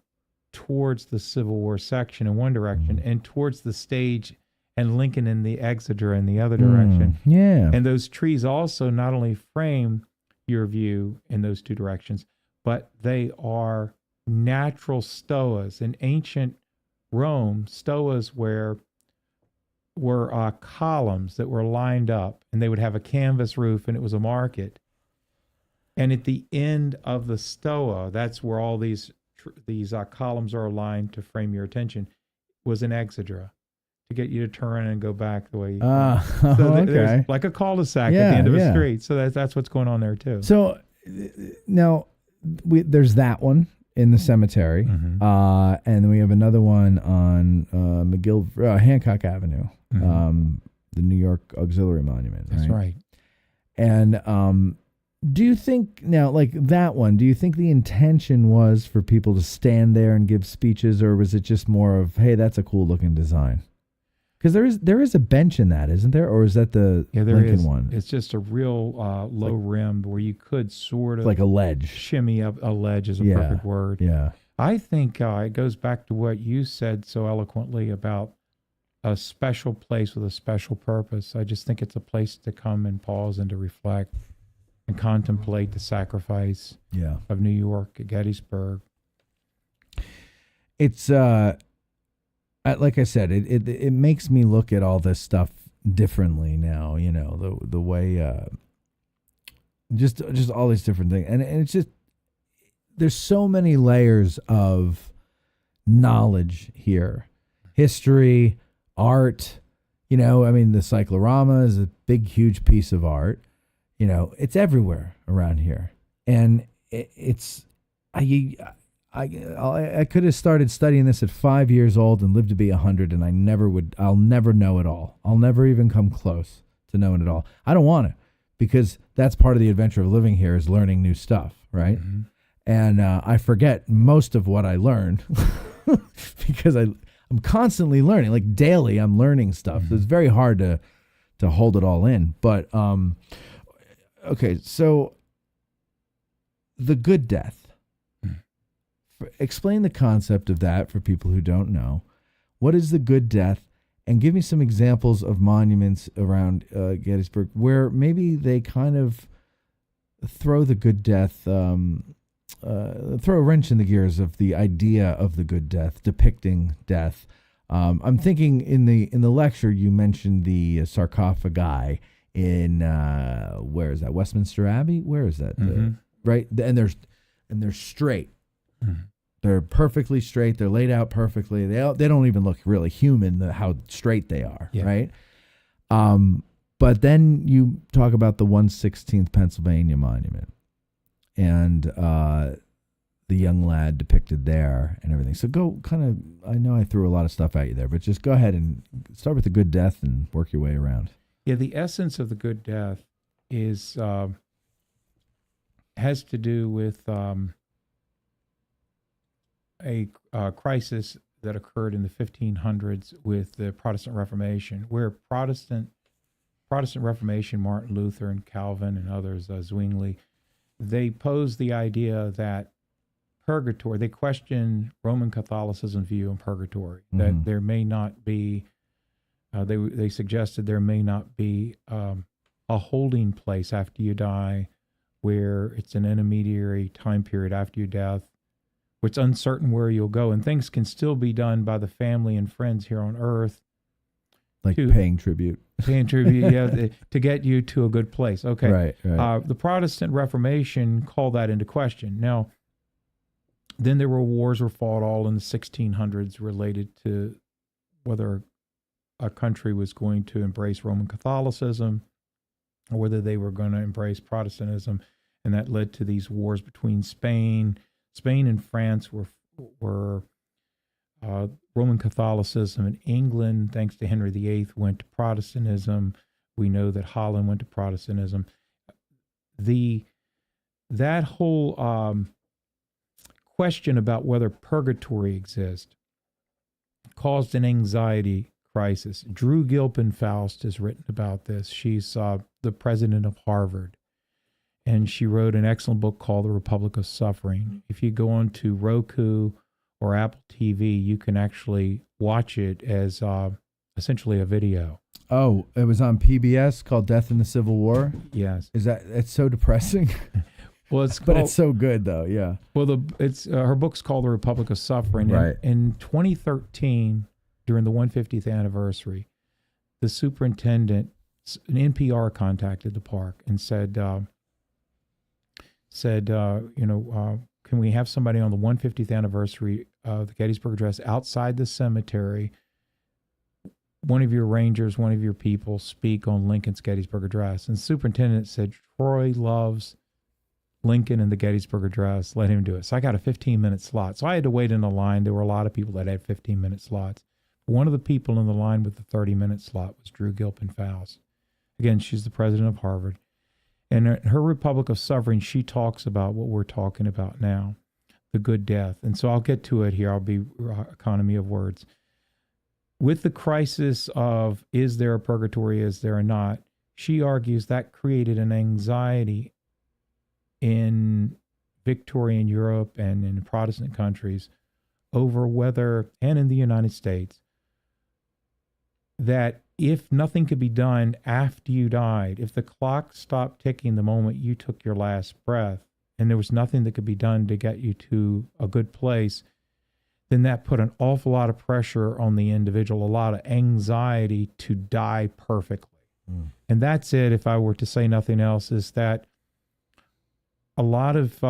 towards the Civil War section in one direction and towards the stage and Lincoln in the exedra in the other direction. Yeah. And those trees also not only frame your view in those two directions, but they are natural stoas. In ancient Rome, stoas were columns that were lined up, and they would have a canvas roof, and it was a market. And at the end of the stoa, that's where all these columns are aligned to frame your attention, was an exedra to get you to turn and go back the way you came. So okay. There's like a cul-de-sac at the end of a street. So that's what's going on there too. So now there's that one in the cemetery, and then we have another one on Hancock Avenue, the New York Auxiliary Monument. That's right. And do you think now, like that one, do you think the intention was for people to stand there and give speeches, or was it just more of, hey, that's a cool looking design? Because there is a bench in that, isn't there? Or is that the Lincoln one? It's just a real low rim where you could sort of like a ledge. Shimmy up. A ledge is a perfect word. Yeah. I think it goes back to what you said so eloquently about a special place with a special purpose. I just think it's a place to come and pause and to reflect and contemplate the sacrifice of New York at Gettysburg. It's like I said, it makes me look at all this stuff differently now. You know, the way just all these different things, and it's just there's so many layers of knowledge here, history, art. You know, I mean, the cyclorama is a big, huge piece of art. You know, it's everywhere around here, and I could have started studying this at 5 years old and lived to be 100, and I'll never know it all. I'll never even come close to knowing it all. I don't want to, because that's part of the adventure of living here is learning new stuff, right? Mm-hmm. And I forget most of what I learn because I'm constantly learning, like daily I'm learning stuff. Mm-hmm. So it's very hard to hold it all in. But, okay, so the good death. Explain the concept of that for people who don't know. What is the good death? And give me some examples of monuments around Gettysburg where maybe they kind of throw the good death, throw a wrench in the gears of the idea of the good death, depicting death. I'm thinking in the lecture you mentioned the sarcophagi in where is that? Westminster Abbey? Where is that? Mm-hmm. Right, and they're straight. Mm-hmm. They're perfectly straight. They're laid out perfectly. They don't even look really human, how straight they are, right? But then you talk about the 116th Pennsylvania monument and the young lad depicted there and everything. So go kind of, I know I threw a lot of stuff at you there, but just go ahead and start with the good death and work your way around. Yeah, the essence of the good death is has to do with a crisis that occurred in the 1500s with the Protestant Reformation, where Protestant Reformation, Martin Luther and Calvin and others, Zwingli, they posed the idea that purgatory, they questioned Roman Catholicism view on purgatory, that there may not be, they suggested there may not be a holding place after you die, where it's an intermediary time period after your death, where it's uncertain where you'll go, and things can still be done by the family and friends here on earth. Like paying tribute. Yeah, to get you to a good place. Okay. Right. The Protestant Reformation called that into question. Now, then there were wars were fought all in the 1600s related to whether a country was going to embrace Roman Catholicism or whether they were going to embrace Protestantism, and that led to these wars between Spain and France were Roman Catholicism, and England, thanks to Henry VIII, went to Protestantism. We know that Holland went to Protestantism. That whole question about whether purgatory exists caused an anxiety crisis. Drew Gilpin Faust has written about this. She's the president of Harvard, and she wrote an excellent book called The Republic of Suffering. If you go on to Roku or Apple TV, you can actually watch it as essentially a video. Oh, it was on PBS called Death in the Civil War? Yes. It's so depressing? Well, but it's so good though, yeah. Well, it's her book's called The Republic of Suffering. Right. In 2013, during the 150th anniversary, the superintendent, an NPR contacted the park and said, can we have somebody on the 150th anniversary of the Gettysburg Address outside the cemetery? One of your rangers, one of your people speak on Lincoln's Gettysburg Address. And the superintendent said, Troy loves Lincoln and the Gettysburg Address. Let him do it. So I got a 15-minute slot. So I had to wait in a line. There were a lot of people that had 15-minute slots. One of the people in the line with the 30-minute slot was Drew Gilpin Faust. Again, she's the president of Harvard. And in her Republic of Suffering, she talks about what we're talking about now, the good death. And so I'll get to it here. I'll be economy of words. With the crisis of is there a purgatory, is there not, she argues that created an anxiety in Victorian Europe and in Protestant countries over whether, and in the United States, that if nothing could be done after you died, if the clock stopped ticking the moment you took your last breath, and there was nothing that could be done to get you to a good place, then that put an awful lot of pressure on the individual, a lot of anxiety to die perfectly. And that's it, if I were to say nothing else, is that a lot of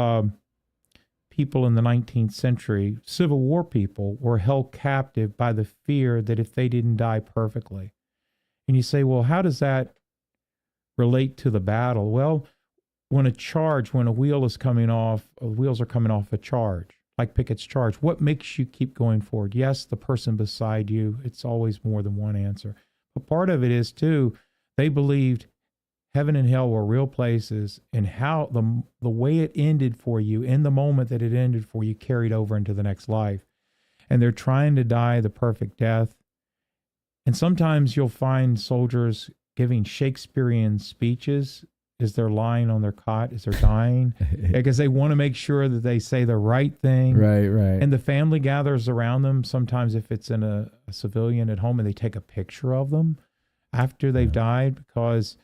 people in the 19th century, Civil War people, were held captive by the fear that if they didn't die perfectly. And you say, well, how does that relate to the battle? Well, when a wheel is coming off, wheels are coming off a charge, like Pickett's charge, what makes you keep going forward? Yes, the person beside you, it's always more than one answer. But part of it is, too, they believed heaven and hell were real places, and how the way it ended for you, in the moment that it ended for you, carried over into the next life. And they're trying to die the perfect death. And sometimes you'll find soldiers giving Shakespearean speeches as they're lying on their cot, as they're dying, because they want to make sure that they say the right thing. Right, right. And the family gathers around them, sometimes if it's in a civilian at home, and they take a picture of them after they've died, because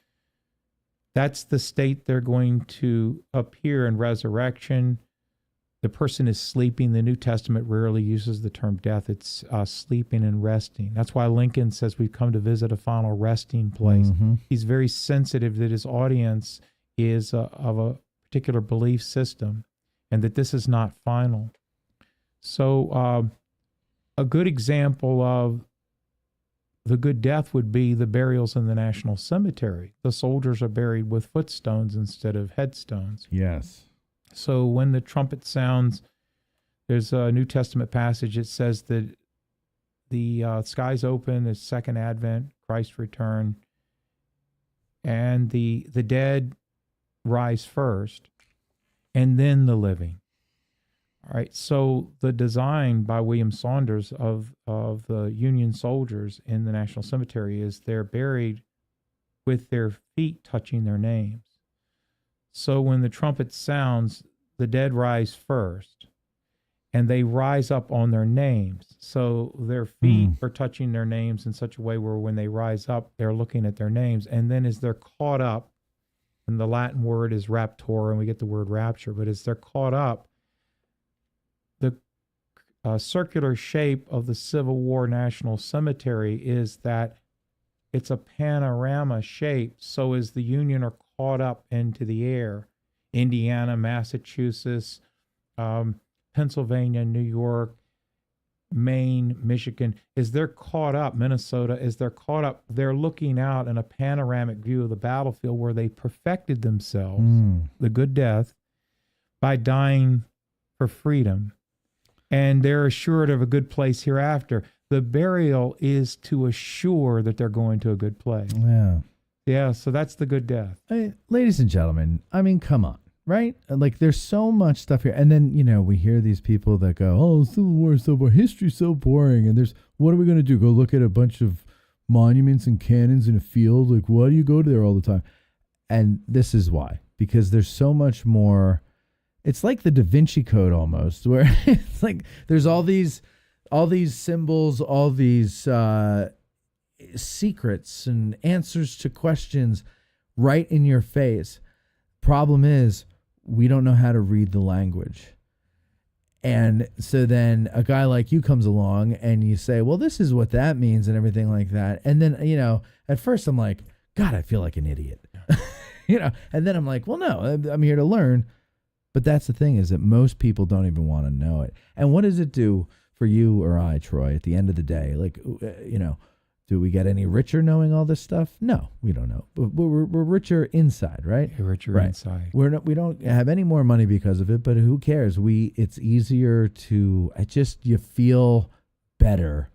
that's the state they're going to appear in resurrection. The person is sleeping. The New Testament rarely uses the term death. It's sleeping and resting. That's why Lincoln says we've come to visit a final resting place. Mm-hmm. He's very sensitive that his audience is of a particular belief system, and that this is not final. So a good example of the good death would be the burials in the National Cemetery. The soldiers are buried with footstones instead of headstones. Yes. So when the trumpet sounds, there's a New Testament passage that says that the skies open, the second advent, Christ's return, and the dead rise first, and then the living. All right, so the design by William Saunders of the Union soldiers in the National Cemetery is they're buried with their feet touching their names. So when the trumpet sounds, the dead rise first, and they rise up on their names. So their feet are touching their names in such a way where when they rise up, they're looking at their names. And then as they're caught up, and the Latin word is raptor, and we get the word rapture, but as they're caught up, the circular shape of the Civil War National Cemetery is that it's a panorama shape. So as the Union are caught up into the air, Indiana, Massachusetts, Pennsylvania, New York, Maine, Michigan, as they're caught up, Minnesota, as they're caught up, they're looking out in a panoramic view of the battlefield where they perfected themselves, the good death, by dying for freedom. And they're assured of a good place hereafter. The burial is to assure that they're going to a good place. Yeah. Yeah, so that's the good death. Ladies and gentlemen, I mean, come on, right? Like, there's so much stuff here. And then, we hear these people that go, oh, Civil War is so boring. History's so boring. And what are we going to do? Go look at a bunch of monuments and cannons in a field? Like, why do you go there all the time? And this is why. Because there's so much more. It's like the Da Vinci Code almost, where it's like there's all these symbols, all these secrets and answers to questions right in your face. Problem is, we don't know how to read the language. And so then a guy like you comes along and you say, well, this is what that means and everything like that. And then, at first I'm like, God, I feel like an idiot. And then I'm like, well, no, I'm here to learn. But that's the thing, is that most people don't even want to know it. And what does it do for you or I, Troy, at the end of the day? Like, do we get any richer knowing all this stuff? No, we don't know. But we're richer inside, right? You're richer inside. We don't have any more money because of it, but who cares? It's easier to, you feel better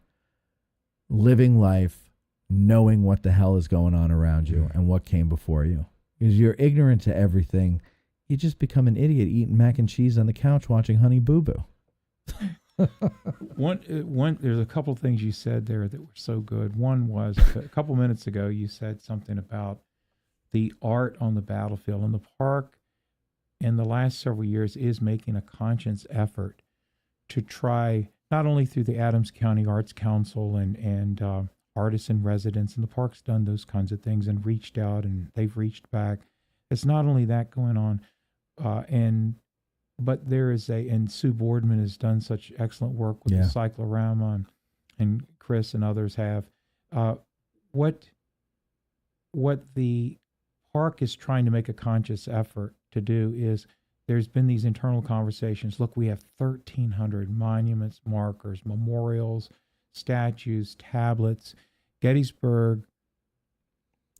living life, knowing what the hell is going on around you and what came before you. Because you're ignorant to everything. You just become an idiot eating mac and cheese on the couch watching Honey Boo Boo. There's a couple of things you said there that were so good. One was a couple minutes ago, you said something about the art on the battlefield. And the park in the last several years is making a conscious effort to try, not only through the Adams County Arts Council and artists in residence, and the park's done those kinds of things and reached out, and they've reached back. It's not only that going on, but there is and Sue Boardman has done such excellent work with the cyclorama, and Chris and others have. What the park is trying to make a conscious effort to do is there's been these internal conversations. Look, we have 1,300 monuments, markers, memorials, statues, tablets. Gettysburg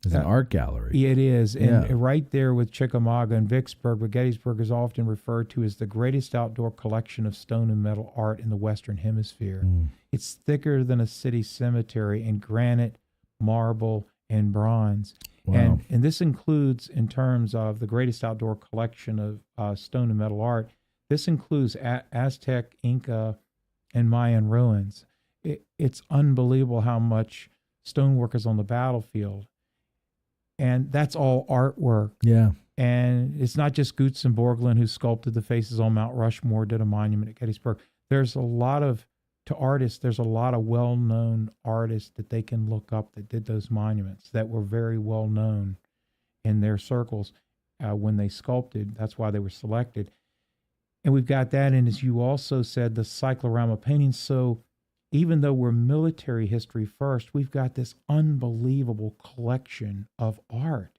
is an art gallery. It is. And right there with Chickamauga and Vicksburg, but Gettysburg is often referred to as the greatest outdoor collection of stone and metal art in the Western Hemisphere. It's thicker than a city cemetery in granite, marble, and bronze. Wow. And this includes, in terms of the greatest outdoor collection of stone and metal art, this includes Aztec, Inca, and Mayan ruins. It's unbelievable how much stonework is on the battlefield. And that's all artwork. Yeah. And it's not just Gutzen Borglund, who sculpted the faces on Mount Rushmore, did a monument at Gettysburg. There's a lot of well-known artists that they can look up that did those monuments that were very well known in their circles when they sculpted. That's why they were selected. And we've got that. And as you also said, the cyclorama paintings. So even though we're military history first, we've got this unbelievable collection of art.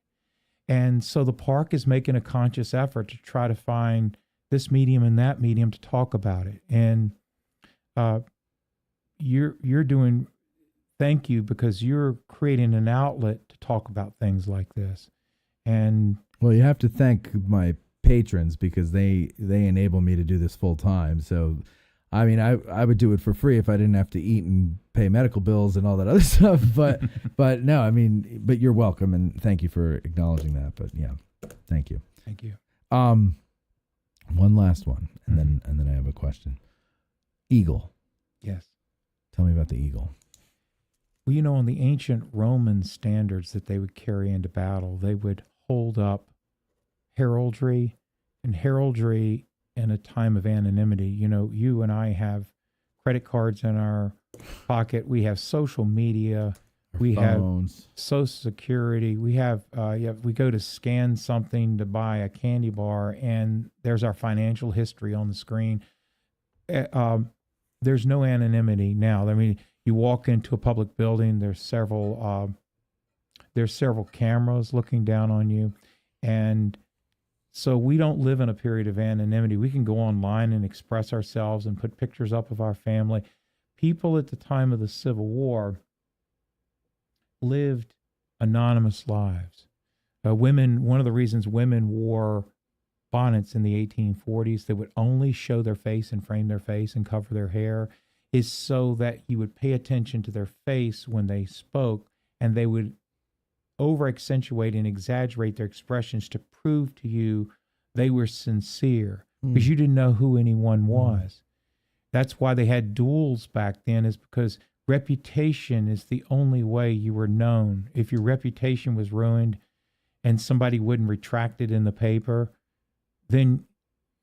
And so the park is making a conscious effort to try to find this medium and that medium to talk about it. And you're doing, thank you, because you're creating an outlet to talk about things like this. And well, you have to thank my patrons because they enable me to do this full time. So, I mean, I would do it for free if I didn't have to eat and pay medical bills and all that other stuff. But no, I mean, but you're welcome, and thank you for acknowledging that. But yeah, thank you. Thank you. One last one, and then I have a question. Eagle. Yes. Tell me about the eagle. Well, in the ancient Roman standards that they would carry into battle, they would hold up heraldry, and heraldry in a time of anonymity. You and I have credit cards in our pocket. We have social media. We phones. Have Social Security. We have, we go to scan something to buy a candy bar, and there's our financial history on the screen. There's no anonymity now. I mean, you walk into a public building, there's several cameras looking down on you. And so we don't live in a period of anonymity. We can go online and express ourselves and put pictures up of our family. People at the time of the Civil War lived anonymous lives. One of the reasons women wore bonnets in the 1840s that would only show their face and frame their face and cover their hair is so that you would pay attention to their face when they spoke, and they would over accentuate and exaggerate their expressions to prove to you they were sincere, because you didn't know who anyone was. That's why they had duels back then, is because reputation is the only way you were known. If your reputation was ruined and somebody wouldn't retract it in the paper, then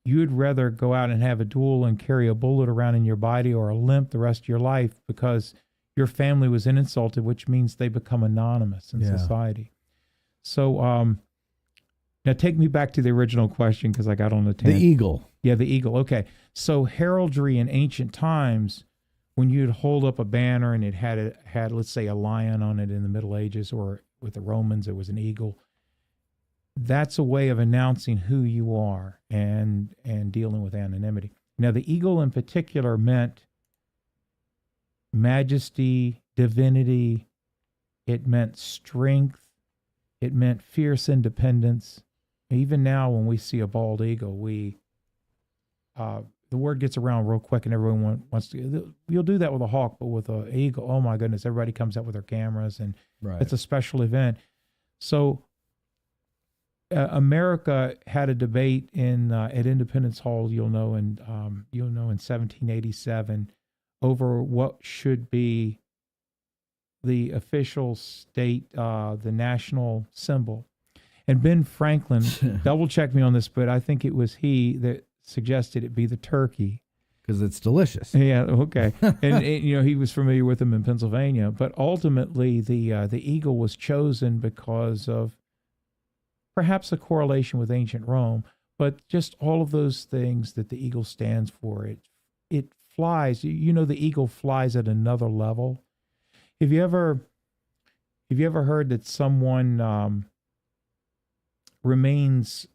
you'd rather go out and have a duel and carry a bullet around in your body or a limp the rest of your life because your family was insulted, which means they become anonymous in society. So now take me back to the original question, because I got on the tangent. The eagle. Yeah, the eagle. Okay. So heraldry in ancient times, when you'd hold up a banner and it had let's say a lion on it in the Middle Ages, or with the Romans it was an eagle, that's a way of announcing who you are and dealing with anonymity. Now, the eagle in particular meant majesty, divinity. It meant strength. It meant fierce independence. Even now, when we see a bald eagle, the word gets around real quick, and everyone wants to. You'll do that with a hawk, but with an eagle, oh my goodness, everybody comes out with their cameras, and it's a special event. So America had a debate at Independence Hall, in 1787, over what should be the official state, the national symbol. And Ben Franklin, double check me on this, but I think it was he that suggested it be the turkey. because it's delicious. Yeah, okay. And he was familiar with them in Pennsylvania, but ultimately the eagle was chosen because of perhaps a correlation with ancient Rome, but just all of those things that the eagle stands for. It flies. The eagle flies at another level. Have you ever heard that someone remains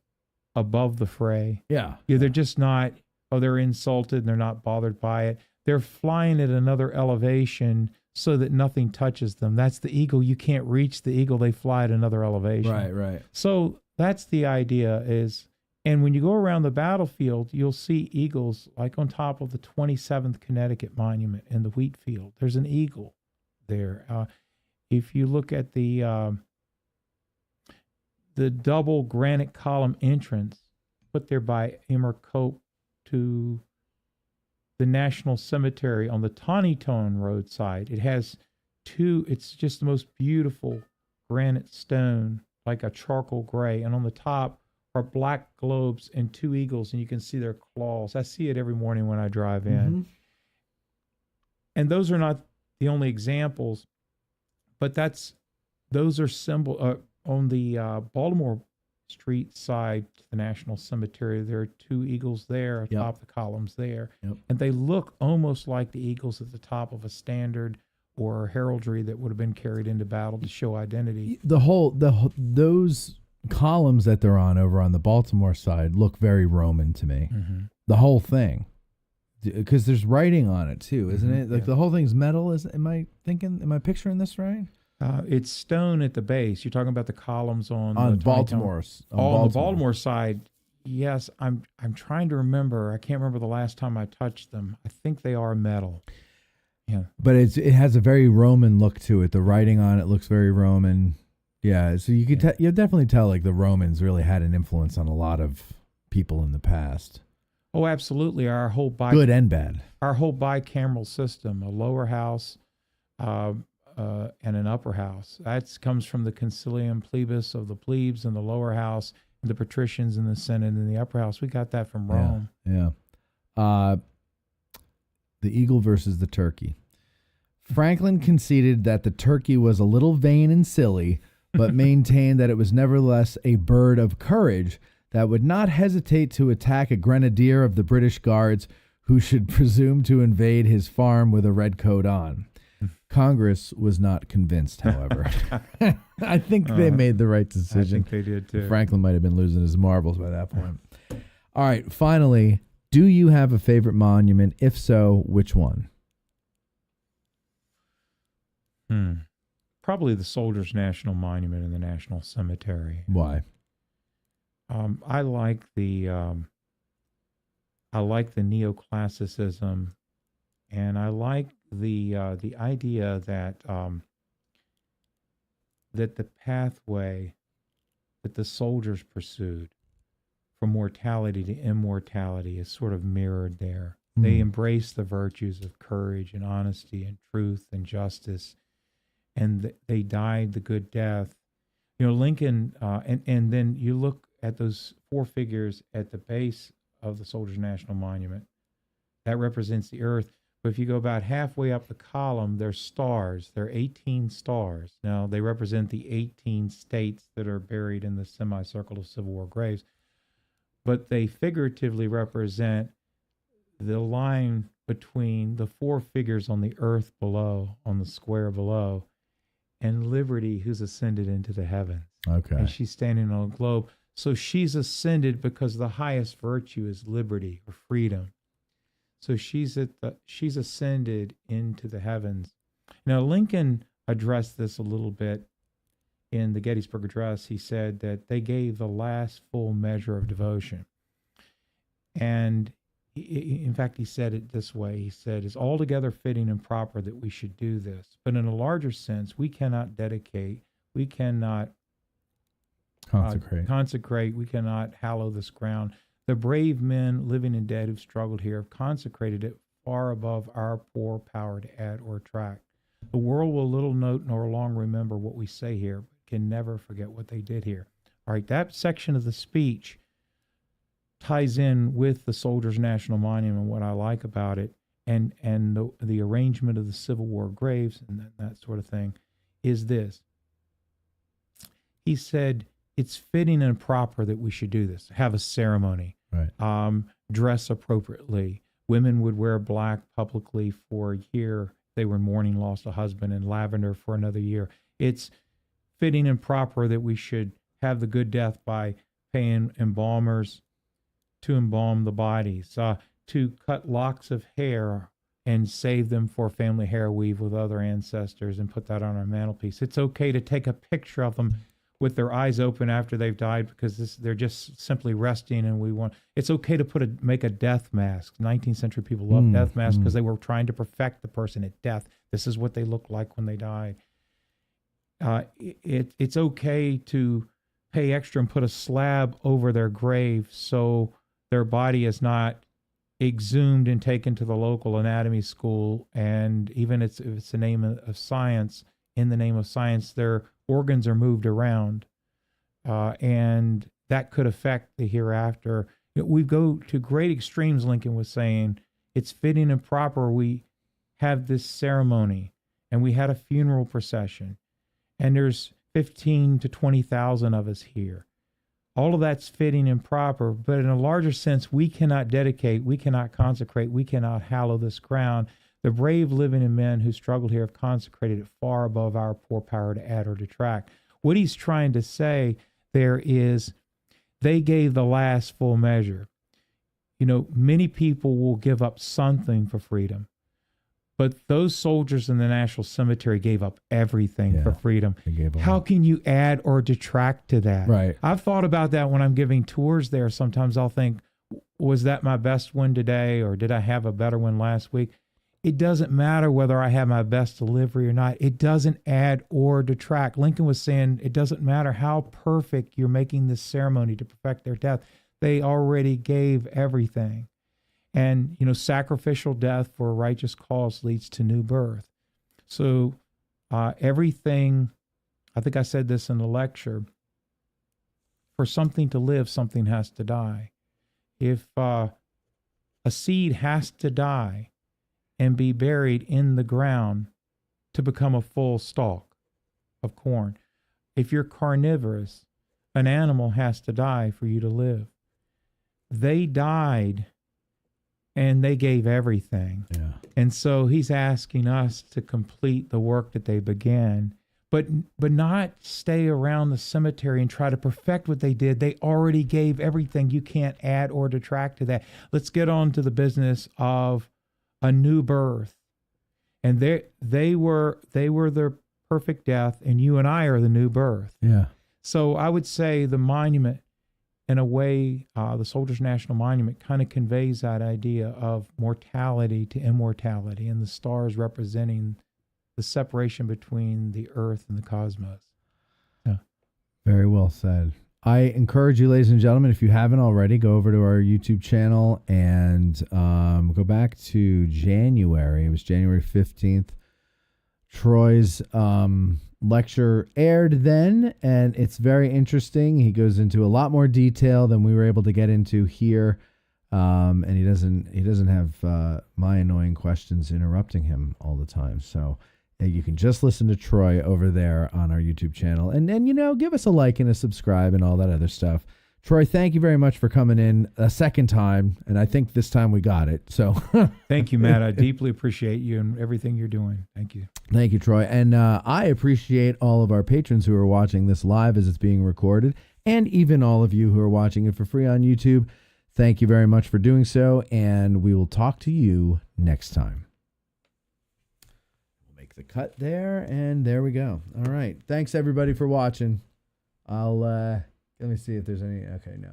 above the fray? Yeah. They're just not. Oh, they're insulted and they're not bothered by it. They're flying at another elevation so that nothing touches them. That's the eagle. You can't reach the eagle. They fly at another elevation. Right. So that's the idea is, and when you go around the battlefield, you'll see eagles like on top of the 27th Connecticut Monument in the wheat field. There's an eagle there. If you look at the double granite column entrance put there by Emmer Cope to the National Cemetery on the Tawnytone roadside, it has it's just the most beautiful granite stone, like a charcoal gray, and on the top are black globes and two eagles, and you can see their claws. I see it every morning when I drive in. Mm-hmm. And those are not the only examples, but those are symbol on the Baltimore Street side to the National Cemetery. There are two eagles there atop the columns there, and they look almost like the eagles at the top of a standard or heraldry that would have been carried into battle to show identity. Those columns that they're on over on the Baltimore side look very Roman to me. Mm-hmm. The whole thing, because there's writing on it too, isn't it? Like the whole thing's metal. Am I picturing this right? It's stone at the base. You're talking about the columns on the Baltimore's. On the Baltimore side, yes. I'm trying to remember. I can't remember the last time I touched them. I think they are metal. Yeah, but it has a very Roman look to it. The writing on it looks very Roman. Yeah, so you could you definitely tell like the Romans really had an influence on a lot of people in the past. Oh, absolutely. Our whole good and bad. Our whole bicameral system, a lower house, and an upper house. That comes from the concilium plebis of the plebes in the lower house, and the patricians in the Senate in the upper house. We got that from Rome. Yeah. The eagle versus the turkey. Franklin conceded that the turkey was a little vain and silly, but maintained that it was nevertheless a bird of courage that would not hesitate to attack a grenadier of the British Guards who should presume to invade his farm with a red coat on. Congress was not convinced, however. I think they made the right decision. I think they did too. Franklin might have been losing his marbles by that point. All right, finally, do you have a favorite monument? If so, which one? Probably the Soldiers' National Monument in the National Cemetery. Why? I like the Neoclassicism, and I like the idea that that the pathway that the soldiers pursued from mortality to immortality is sort of mirrored there. They embrace the virtues of courage and honesty and truth and justice, and they died the good death. Lincoln, and then you look at those four figures at the base of the Soldiers' National Monument. That represents the earth. But if you go about halfway up the column, there's stars. There are 18 stars. Now, they represent the 18 states that are buried in the semicircle of Civil War graves. But they figuratively represent the line between the four figures on the earth below, on the square below, and Liberty, who's ascended into the heavens. Okay. And she's standing on a globe. So she's ascended because the highest virtue is liberty or freedom. So she's ascended into the heavens. Now, Lincoln addressed this a little bit in the Gettysburg Address. He said that they gave the last full measure of devotion. And in fact, he said it this way. He said, it's altogether fitting and proper that we should do this. But in a larger sense, we cannot dedicate, we cannot consecrate, we cannot hallow this ground. The brave men, living and dead, who've struggled here have consecrated it far above our poor power to add or attract. The world will little note nor long remember what we say here, but can never forget what they did here. All right, that section of the speech ties in with the Soldiers National Monument. What I like about it, and the arrangement of the Civil War graves and that sort of thing, is this. He said it's fitting and proper that we should do this, have a ceremony, Right. Dress appropriately. Women would wear black publicly for a year. They were in mourning, lost a husband, and lavender for another year. It's fitting and proper that we should have the good death by paying embalmers to embalm the bodies, to cut locks of hair and save them for family hair weave with other ancestors and put that on our mantelpiece. It's okay to take a picture of them with their eyes open after they've died because they're just simply resting, and it's okay to make a death mask. 19th century people loved death masks because they were trying to perfect the person at death. This is what they looked like when they died. It's okay to pay extra and put a slab over their grave so their body is not exhumed and taken to the local anatomy school, and even if it's the name of science, in the name of science, their organs are moved around, and that could affect the hereafter. We go to great extremes, Lincoln was saying. It's fitting and proper we have this ceremony, and we had a funeral procession, and there's 15 to 20,000 of us here. All of that's fitting and proper, but in a larger sense, we cannot dedicate, we cannot consecrate, we cannot hallow this ground. The brave living and men who struggled here have consecrated it far above our poor power to add or detract. What he's trying to say there is they gave the last full measure. Many people will give up something for freedom, but those soldiers in the National Cemetery gave up everything for freedom. How can you add or detract to that? Right. I've thought about that when I'm giving tours there. Sometimes I'll think, was that my best one today, or did I have a better one last week? It doesn't matter whether I have my best delivery or not. It doesn't add or detract. Lincoln was saying it doesn't matter how perfect you're making this ceremony to perfect their death. They already gave everything. And, sacrificial death for a righteous cause leads to new birth. So everything, I think I said this in the lecture, for something to live, something has to die. If a seed has to die and be buried in the ground to become a full stalk of corn, if you're carnivorous, an animal has to die for you to live. They died and they gave everything. Yeah. And so he's asking us to complete the work that they began, but not stay around the cemetery and try to perfect what they did. They already gave everything. You can't add or detract to that. Let's get on to the business of a new birth. And they were their perfect death, and you and I are the new birth. Yeah. So I would say the monument, in a way, the Soldiers National Monument kind of conveys that idea of mortality to immortality, and the stars representing the separation between the earth and the cosmos. Yeah. Very well said. I encourage you, ladies and gentlemen, if you haven't already, go over to our YouTube channel and go back to January. It was January 15th. Troy's lecture aired then, and it's very interesting. He goes into a lot more detail than we were able to get into here, and he doesn't have my annoying questions interrupting him all the time. So you can just listen to Troy over there on our YouTube channel, and then give us a like and a subscribe and all that other stuff. Troy, thank you very much for coming in a second time, and I think this time we got it. So thank you, Matt. I deeply appreciate you and everything you're doing. Thank you. Thank you, Troy. And I appreciate all of our patrons who are watching this live as it's being recorded, and even all of you who are watching it for free on YouTube. Thank you very much for doing so, and we will talk to you next time. We'll make the cut there, and there we go. All right. Thanks, everybody, for watching. Let me see if there's any. Okay, no.